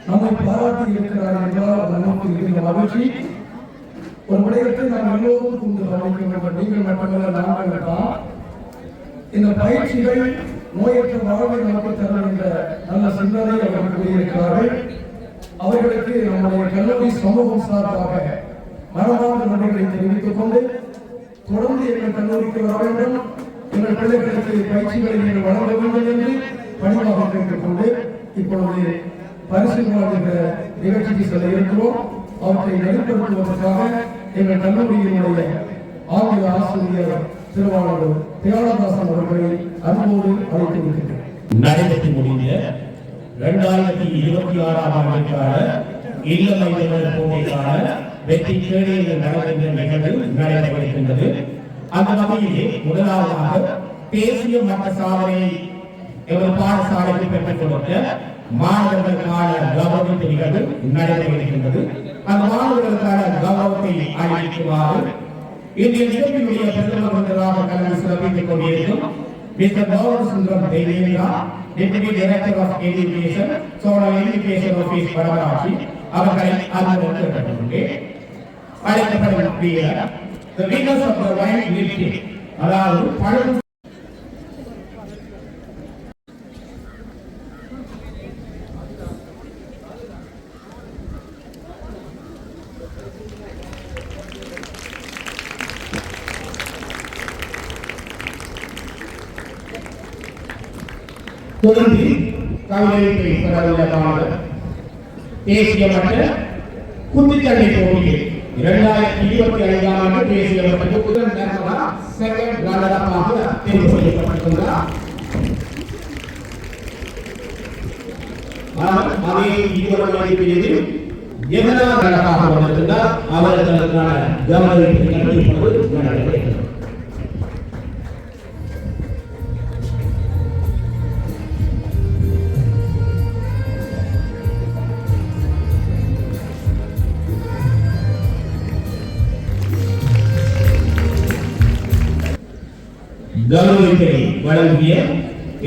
நம்மை பாராட்டி இருக்கிறார் என்றால் அது நமக்கு இருந்த மகிழ்ச்சி. ஒரு விடயத்தை நாம் எல்லோரும் கொண்டு கவனிக்க வேண்டும். நீங்கள் மட்டுமல்ல, நாங்கள் தான். இந்த பயிற்சிகள் நோயற்ற வாழ்வை நமக்கு தரும் என்ற நல்ல சிந்தனை அவர்கள் கூறியிருக்கிறார்கள். அவர்களுக்கு நம்முடைய கல்லூரி சமூகம் சார்பாக மனமார்ந்த நன்றிகளை தெரிவித்துக் கொண்டு தொடர்ந்து எங்கள் கல்லூரிக்கு வர வேண்டும், எங்கள் பிள்ளைகளுக்கு பயிற்சிகளை நீங்கள் வழங்க வேண்டும் என்று பணிவாக கேட்டுக்கொண்டு இப்பொழுது பரிசு வழங்குகிற நிகழ்ச்சிக்கு செல்ல இருக்கிறோம். அவற்றை வெளிப்படுத்துவதற்காக எங்கள் கல்லூரியினுடைய ஆங்கில ஆசிரியர் திருவாளர் தியாகதாசன் அவர்களை அன்போடு அழைத்து வருகிறேன். நடைபெற்று முடிந்த 2026ஆம் ஆண்டுக்கான இல்ல மைதான போட்டிக்கான வெற்றி கேடயங்கள் நடக்கின்ற நிகழ்வு நடைபெறுகின்றது. அந்த வகையிலே முதலாவதாக தேசிய மட்ட சாதனை எவர் பாடசாலைக்கு பெற்றுக் கொடுத்த மாணவர்களுக்கான கௌரவ நிகழ்வு நடைபெறுகின்றது. அந்த மாணவர்களுக்கான கௌரவத்தை அளிக்குமாறு இன்றைய நிகழ்ச்சியுடைய பிரதம விருந்தினராக கலந்து சிறப்பித்துக் கொண்டிருக்கும் மிஸ்டர் கௌரவ Sundaram Devendra, deputy director of education, zonal education office Vadamarachchi அவர்களை அன்புடன் கேட்டுக்கொள்கிறேன். அழைக்கப்படக்கூடிய the winners of the wine lifting, அதாவது பழம் தொடர்ந்து கவிதை பெறவுள்ளதான தேசிய மட்ட குத்துச்சண்டை போட்டியில் 2025ஆம் ஆண்டு தேசிய மட்ட புதன் நர்மதா செகண்ட் ரன்னராக தேர்வு செய்யப்பட்டிருந்தார். அதே 20 வயதில் எதனால் ரன்னராக வந்திருந்தார். அவர்களுக்கான கௌரவத்தை கண்டிப்பது நடைபெற்றது. கௌரவத்தை வழங்கிய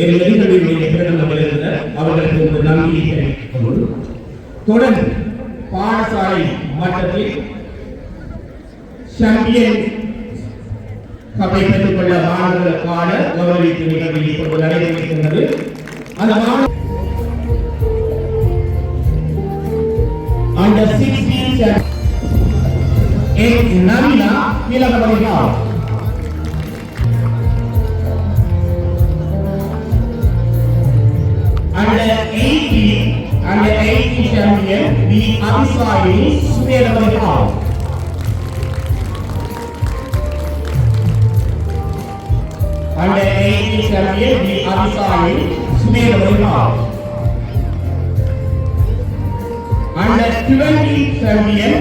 எதிர்களினுடைய பிரதமர் விருந்தினர் அவர்களுக்கு ஒரு நன்றியை தெரிவித்துக் கொண்டு தொடர்ந்து பாடசாலை மட்டத்தில் சாம்பியன் கப்பை பெற்றுக் கொள்ள மாணவர்களுக்கான கௌரவிப்பு நிகழ்வு இப்பொழுது நடைபெறுகின்றது. அந்த under 16 Navina Milagavarigaon. Under 18 champion the Abisai Milagavarigaon. Under 18 champion the Abisai Milagavarigaon. Under 20 champion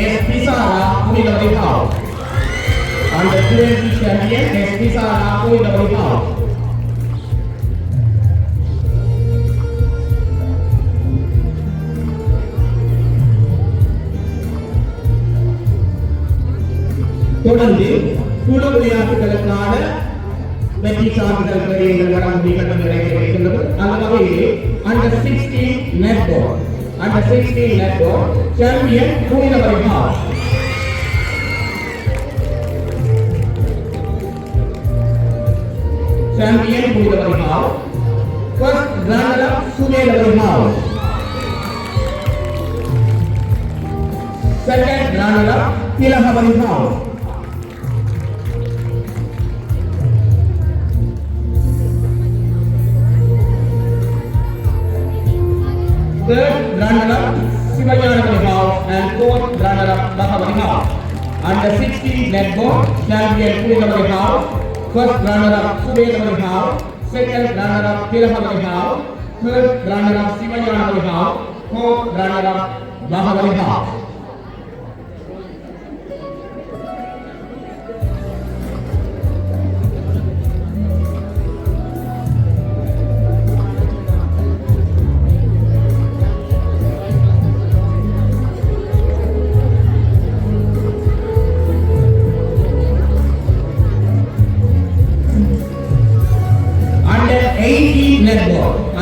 is Pisara Milagavarigaon. Under 20 champion Estisa Lapo in the house. தொடர்ந்து குழு விளையாட்டுகளுக்கான வெற்றி சான்றிதழ் பெறுவதற்கு வழங்கும் நிகழ்வு நடைபெறுகின்றது. அந்த வகையிலே under 16 netball champion புனிதவரை house. Champion புனிதவரை house. First runner up சுமேலவரை house. Second runner up திலகவரை house. Third runner-up Sivayanavali House and fourth runner-up Bhavani House. Under 16 netball champion Purinavali House. First runner-up Subenavali House. Second runner-up Tilahavali House. Third runner-up Sivayanavali House. Fourth runner-up Bhavani House.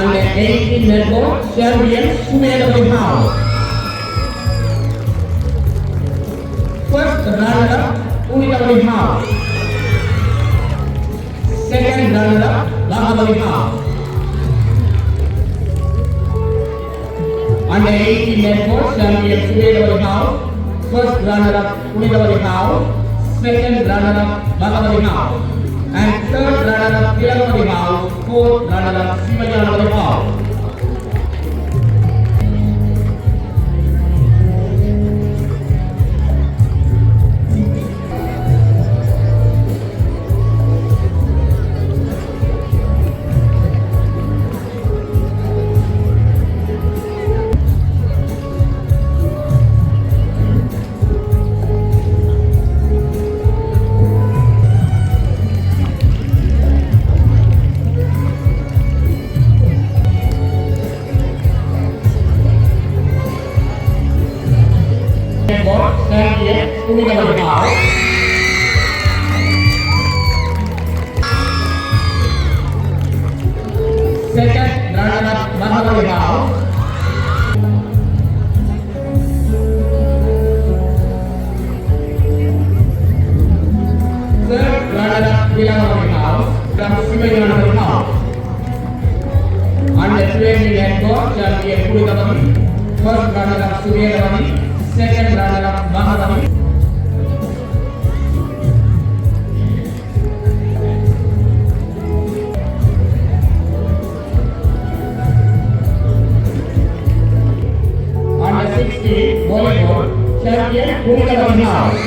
Under 18 netball champion Sumenavali House. First runner-up Purinavali House. Second runner-up Bhavani House. Under 18 netball champion Sumenavali House. First runner-up Purinavali House. Second runner-up Bhavani House. And third runner-up Tilahavali House, fourth runner-up Sivayanavali House. Champion Purinavali House. Second runner-up Bhavani House. Third runner-up Tilahavali House from Sivayanavali House. Under 20 netball champion Purinavali. First runner-up Sumenavali. Second runner-up Bhavani. Under 16 volleyball champion Purinavali House.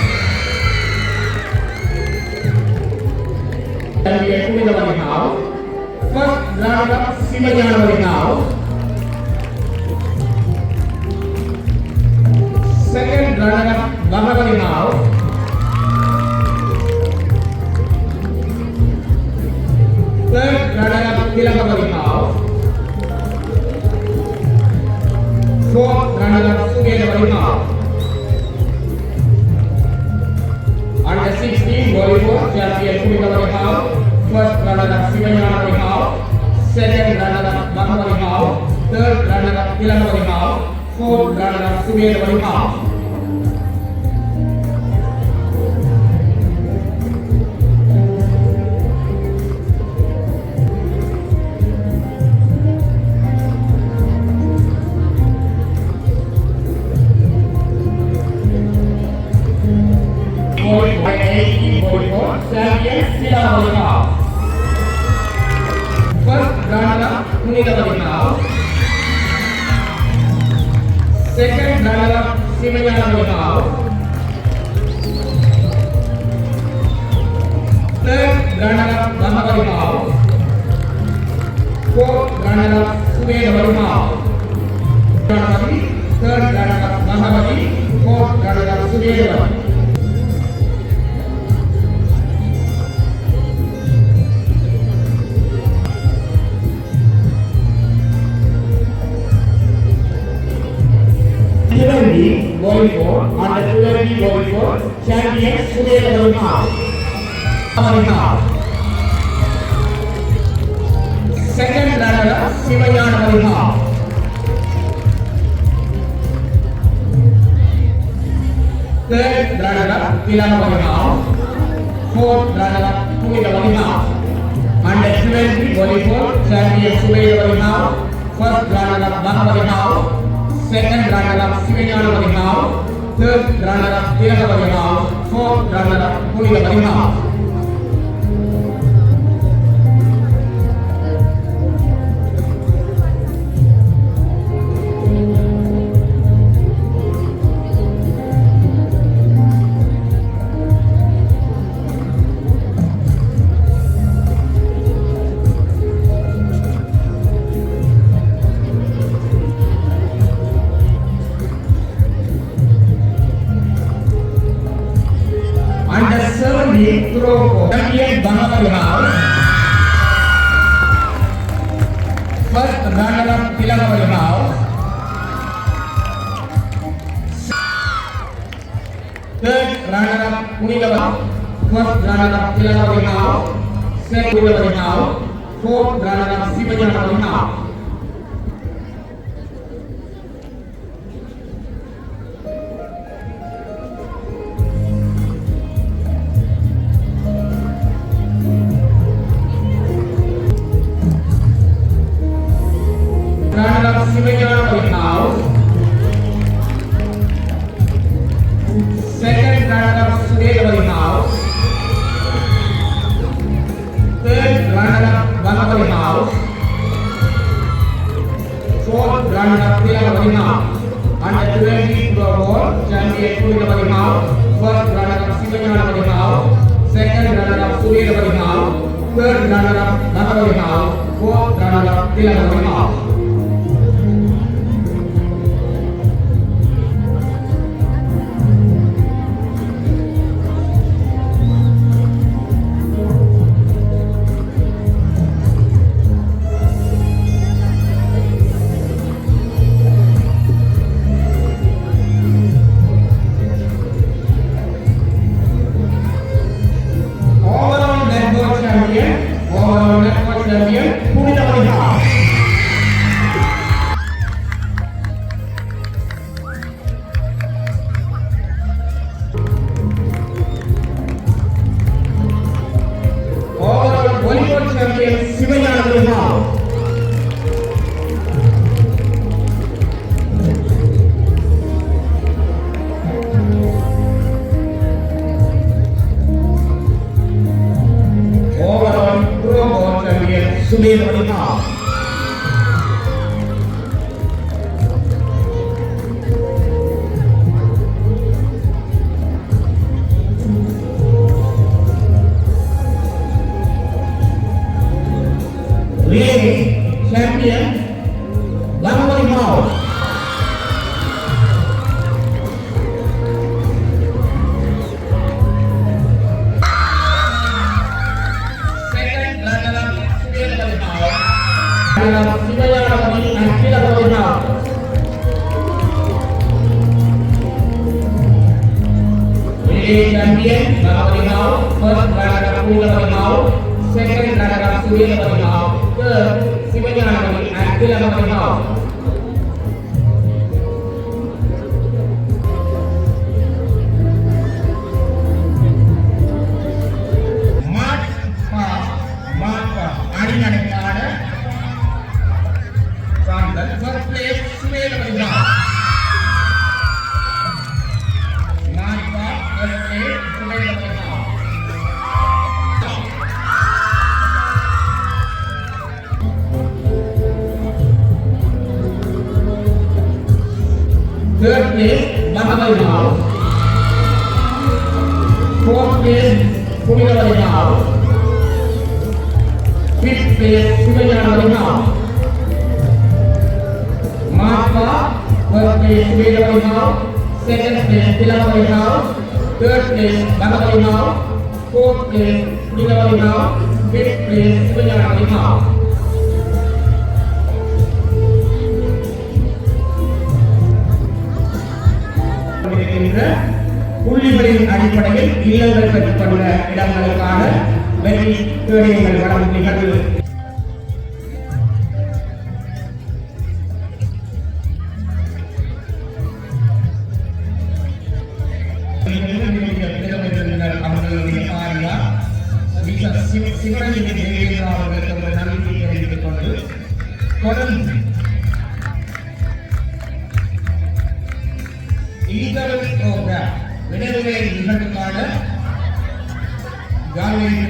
Champion Purinavali House. First runner-up Sivayanavali House. Second runner-up Bhavani House. Third runner-up Tilahavali House. Fourth runner-up Sumenavali House. Under 16 volleyball champion Purinavali House. First runner-up Sivayanavali House. Second runner-up Bhavani House. Third runner-up Tilahavali House. Fourth runner-up Sumenavali House. Champion Tilahavali House. First runner-up Purinavali House. Second runner-up Sivayanavali House. Third runner-up Bhavani House. Fourth runner-up Sumenavali House. Third runner-up Bhavani. Fourth runner-up Sumenavali. under 20 volleyball champion Surya Ravina. Second runner Sivayana Ravina. Third runner Tilana Ravina. Fourth runner Pumila Ravina. Under 20 volleyball champion Surya Ravina. First runner-up Bhagavati, second runner-up Sivanyana Vadihao, third runner-up Tiraka Vadihao, fourth runner-up Pulila Vadihao. Champion Bhagavati House. First runner-up Tilakavati House. Third runner-up Punilavati. First runner-up Tilakavati House. Second Punilavati House. Fourth runner-up Sivanyana House. Runner-up Sivanyana House. Second runner-up Surya House. Third runner-up Bhagavati House. Fourth runner-up Tilakavati House. Under 20 floorball champion Pulilavati House. First runner-up Sivanyana House. Second runner-up Surya House. Third runner-up Bhagavati House. Fourth runner-up Tilakavati House. Champion Bhagavati House. First runner-up Pulilavati House. Second runner-up Surya House. Third Sivanyana and Tilakavati House. First place Surya House. Third place Bhagavati House. Fourth place Punilavati House. Fifth place Sivanyana House. Martha, first place Sivanyana House. Second place Tilakavati House. Third place Bhagavati House. Fourth place Punilavati House. Fifth place Sivanyana House. கிடைக்கின்ற புள்ளிகளின் அடிப்படையில் இல்லங்கள் பெற்றுக்கொண்ட இடங்களுக்கான வெற்றி கேடயங்கள் வழங்கும் நிகழ்வு அவர்களுடைய காரியா சிவரஞ்சனி தேவேந்திரா அவர்களுக்கு ஒரு நம்பிக்கை தெரிவித்துக் கொண்டு தொடர்ந்து விடுதலை நிகழ்வுக்கான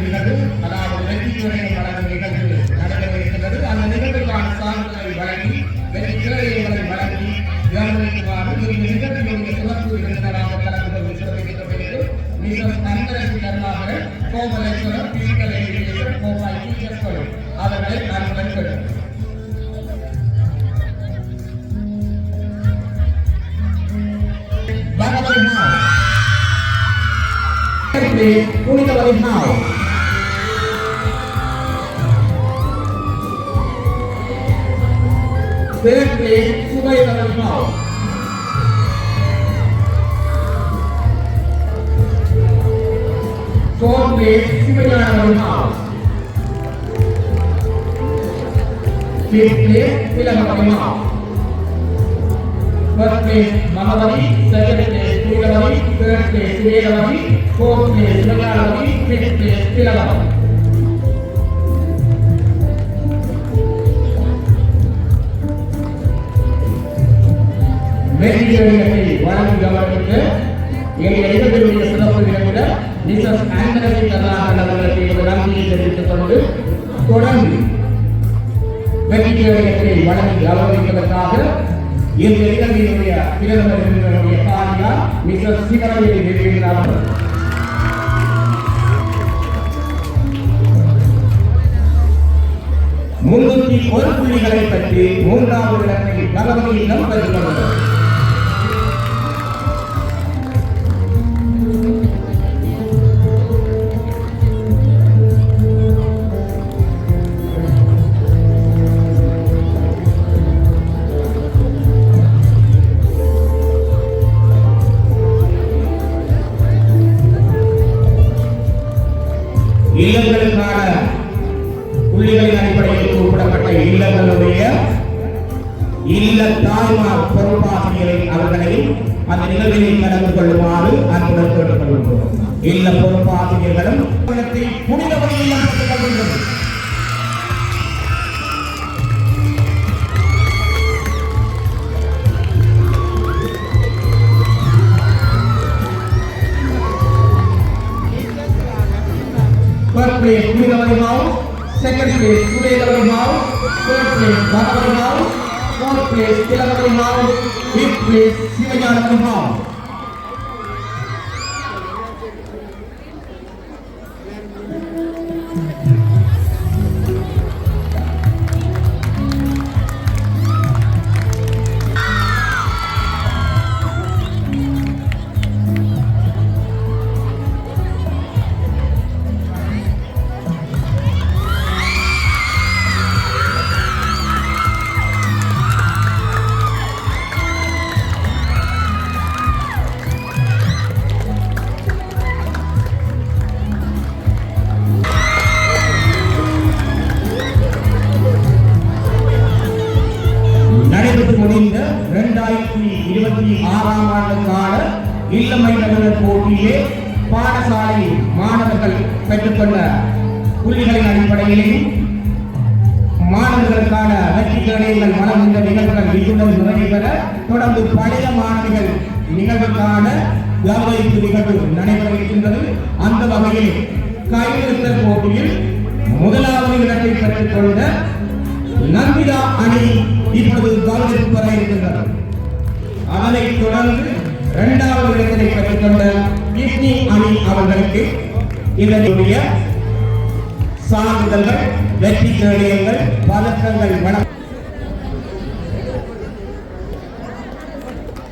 நிகழ்வு அதாவது வெற்றித்துறை வழங்கும் நிகழ்வு நடைபெறுகிறது. அந்த நிகழ்வுக்கான சான்றிதழை வழங்கி வெற்றித்துறைகளை வழங்கி கவனிக்குமாறு இந்த நிகழ்ச்சியுடைய சிறப்பு விருந்தினராக கலந்து கொண்டு சிறப்பிக்கப்பட்டிருக்கிறது. மிகவும் நன்றி Karunakaran Komaleswarar physical education mobile teachers அவர்களை நான் வழங்குகிறேன். Punitawali House. Third place, Subaytawali House. Fourth place, Sivayanawali House. Fifth place, Tilakamali House. First place, Mahavali. Second place, Punitawali. Third place, Sivayanawali. Fourth place, Sivayanawali. Fifth place, Tilakamali. வெற்றிகளை வழங்கி கவனித்து எங்கள் இடத்திலுடைய சிறப்பு விருந்த Mrs Antony Karunakaran அவர்களுக்கு நன்றியை தெரிவித்துக் கொண்டு தொடர்ந்து வெற்றிகளை வழங்கி கௌரவிப்பதற்காக இந்த நிகழ்வினுடைய பிரதமர் காரியா மிஸ்ஸஸ் சிவரஞ்சனி தேவேந்திரா அவர்கள் 301 புள்ளிகளை பற்றி 3வது இடத்தை பகவதியிடம் பெற்றுள்ளது. இல்லங்களுக்கான புள்ளிகளின் அடிப்படையில் குறிப்பிடப்பட்ட இல்லங்களுடைய இல்ல தாய்மார் பொறுப்பாசிரியரை அவர்களை அந்த நிகழ்வில் கலந்து கொள்ளுமாறு அன்புடன் கேட்டுக்கொள்கிறோம். இல்ல பொறுப்பாசிரியர்களும் புனித வழியில் பெற்றுக் கொள்கின்றனர். First place, Punitawali House. Second place, Subaytawali House. Third place, Bhattawali House. Fourth place, Tilakamali House. Fifth place, Sivayanawali House. முடிந்த 2026ஆம் ஆண்டுக்கான இல்லமை நகர் போட்டியிலே பாடசாலை மாணவர்கள் பெற்றுக்கொண்ட புள்ளிகளின் அடிப்படையிலேயும் மாணவர்களுக்கான வெற்றி கேடயங்கள் வழங்குகின்ற நிகழ்வுகள் இத்துடன் நிறைவேற தொடர்ந்து பழைய மாணவிகள் நிகழ்வுக்கான கௌரவிப்பு நிகழ்வு நடைபெற இருக்கின்றது. அந்த வகையில் கைவிடுத்தல் போட்டியில் 1வது இடத்தை பெற்றுக்கொண்ட நந்திதா அணி இப்பொழுது கௌரவிப்பு பெற இருக்கின்றது. அதனைத் தொடர்ந்து 2வது இடத்தை பெற்றுக்கொண்ட கிருஷ்ணி அணி அவர்களுக்கு இதனுடைய சான்றிதழ்கள் வெற்றி கேடயங்கள் பதக்கங்கள் வழங்க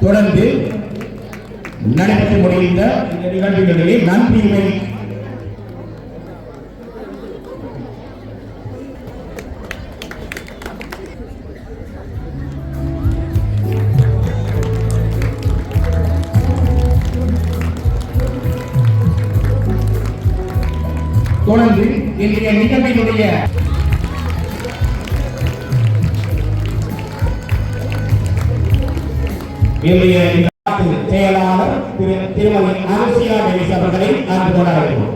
தொடர்ந்து நடைபெற்று முடிந்த இந்த நிகழ்வுகளிலே நன்றியுமை இன்றைய நிகழ்வினுடைய செயலாளர் திருமதி அனுசியா டேவிஸ் அவர்களை அன்போடு அழைக்கிறோம்.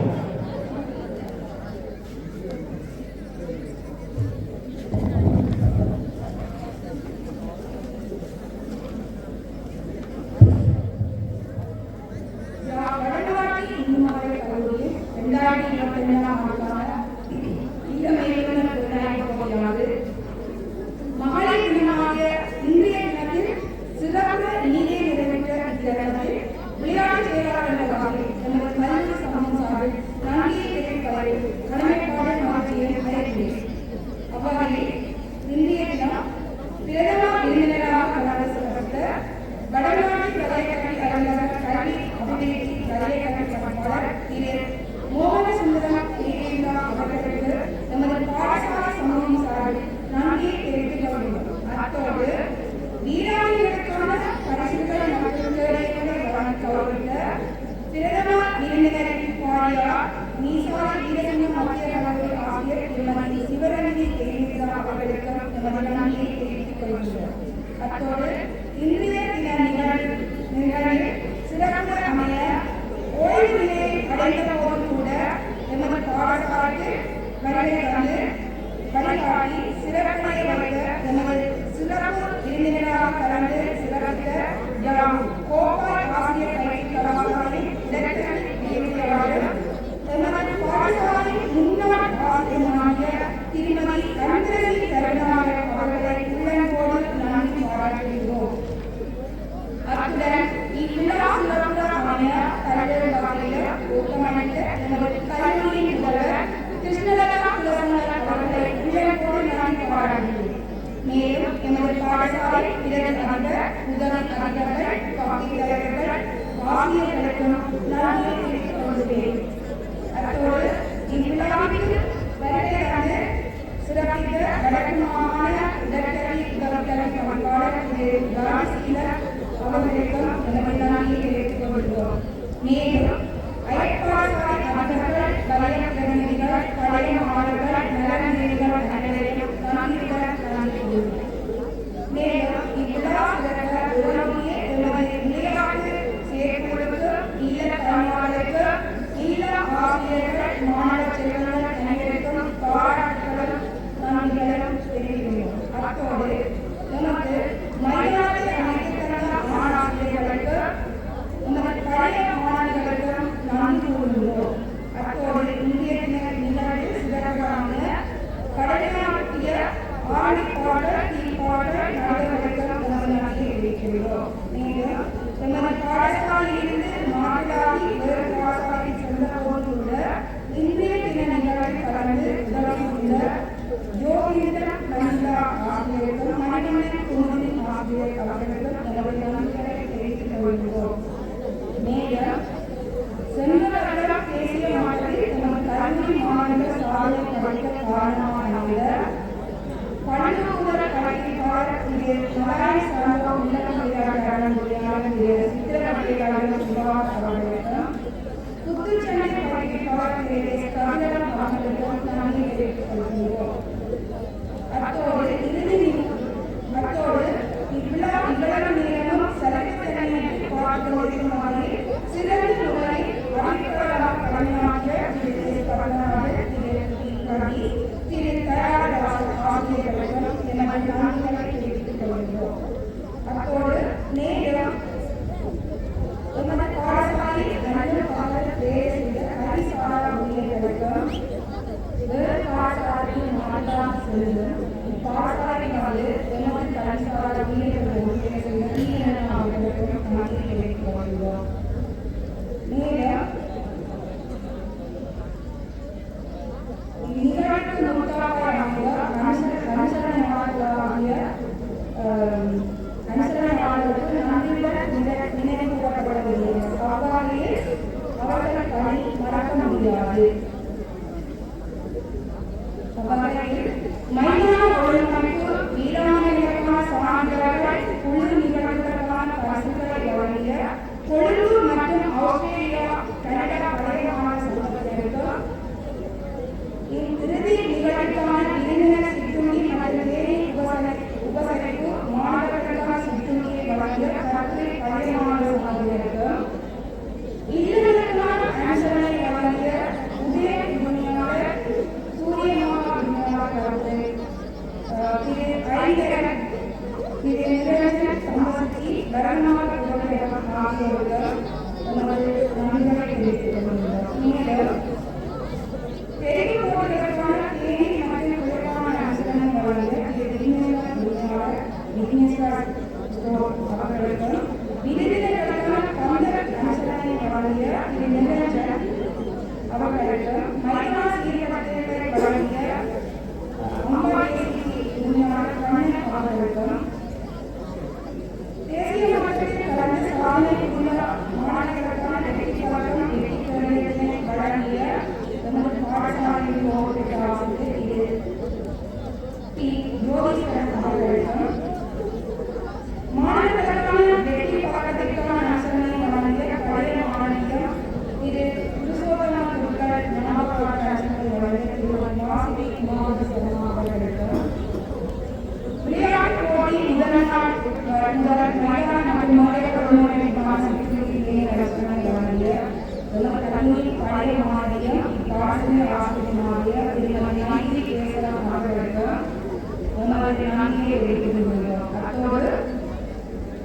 மைதான ஒழுங்கமைப்பு வீராங்கனைகளுக்கான சான்றிதழ்கள் விக்னேஸ்வர் அவர்களுக்கும் விருதுகளுக்கான கந்தர் அனுசரணை வழங்கிய திரு நிரஞ்சன் அவர்களுக்கும் மைனா சீர்திருத்தங்களை வழங்கிய அம்பாதேசி உரிமையாளர் கண்ணன் அவர்களுக்கும் தேசிய மட்டத்தில் கலந்து சாதனை உள்ள மாணவர்களுக்கான வெற்றி பதக்கம் வெற்றிகளை வழங்கிய நமது பாடசாலையின் மாவட்ட ஆசிரியர் திரு பி. ஜோதிஸ்வரன் அவர்களுக்கும் மாணவர்களுக்கான வெற்றி பதக்கத்திற்கான அனுசரணை வழங்கிய பழைய மாநிலம் திரு புருஷோத்தம குருக்கள் ஞாபக அனுசரணை வழங்கிய திரு வாசுகி மாவட்ட சர்மா அவர்களுக்கும் விளையாட்டு போட்டி முதல் நாள் முதல் மைதான மற்றும் மாநிலங்களுக்கான அனுசரணை வழங்கிய கல்லூரி பழைய மாநிலம் ஆசிரியர் ஆசிரியர் திருமதி நாயகி கேசவன் அவர்களுக்கும் நமது நன்றியை வெளியிடுகிறோம். அத்தோடு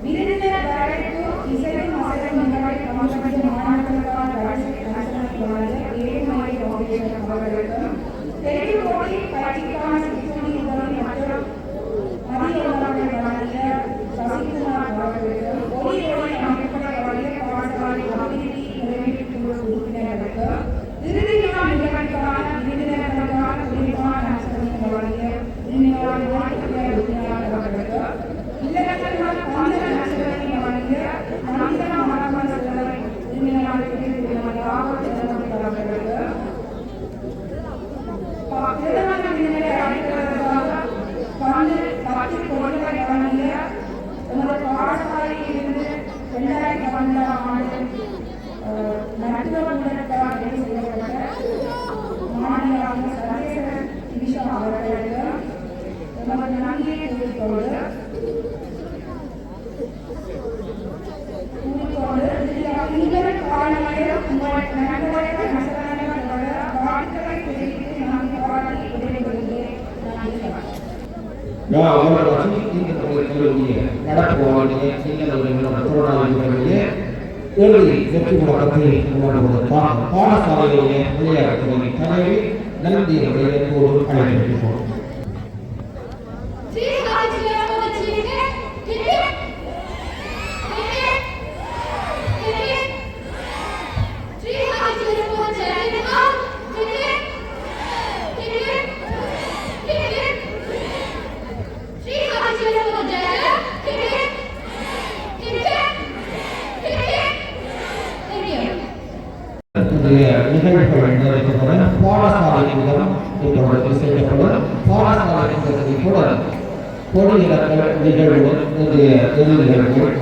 விருந்தினர் வரவேற்பு இசையும் அசையும் நிகழ்வை பங்கேற்ற மாணவர்களுக்கான அனுசரணை வழங்கிய ஏழுமலை ஃபவுண்டேஷன் அவர்களுக்கும் தெளிவு போட்டி பயிற்சிக்கான சிற்றுண்டி உதவி மற்றும் மதிய உணவை வழங்கிய சசிகுமார் அவர்களுக்கும் ஒளி அமைப்புகளை வழங்கிய பாடசாலை அபிவிருத்தி நிறைவேற்று குழு உறுப்பினர்களுக்கும் இறுதி நாள் நிகழ்வுக்கான விருந்தினர்களுக்கான குறிப்பான அனுசரணை வழங்கிய உரிமையாளர் உறுப்பினர் அவர்களுக்கும் இல்லறத்திற்கான கந்தர் அனுசரணை வழங்கிய நந்திதா மரபன் சிலை உரிமையாளர் திருமதி ராவத் அவர்களுக்கும் பிரதம விருந்தினரை அழைப்பதற்காக 10 கோடிகளை வழங்கிய நமது பாடசாலையிலிருந்து 2012ஆம் ஆண்டு மருத்துவ ஊழியர்களால் தேர்வு செய்யப்பட்ட மாணவியாக சர்வேஸ்வரன் திவிஷா அவர்களுக்கு நமது நன்றியை கூறிக்கொண்டு நீங்கள் காலையில் உங்கள் நண்பர்கள் நண்பர்களோட வாழ்த்துக்களை தெரிவித்து நான் பாராட்டி விடைபெறுகிறேன். பாடசாலையிலே விளையாட்டுத்துறை தலைவி நந்தியை அழைக்கின்றோம். நிகழ்வுகள் நிறைவேற்றப்பட பாடசாலை கூடம் இப்பொழுது செய்யப்படும். பாடசாலை கூடத்தில் கூட கொடியிறக்கல் நிகழ்வுகள் இன்றைய நிகழ்வுகள்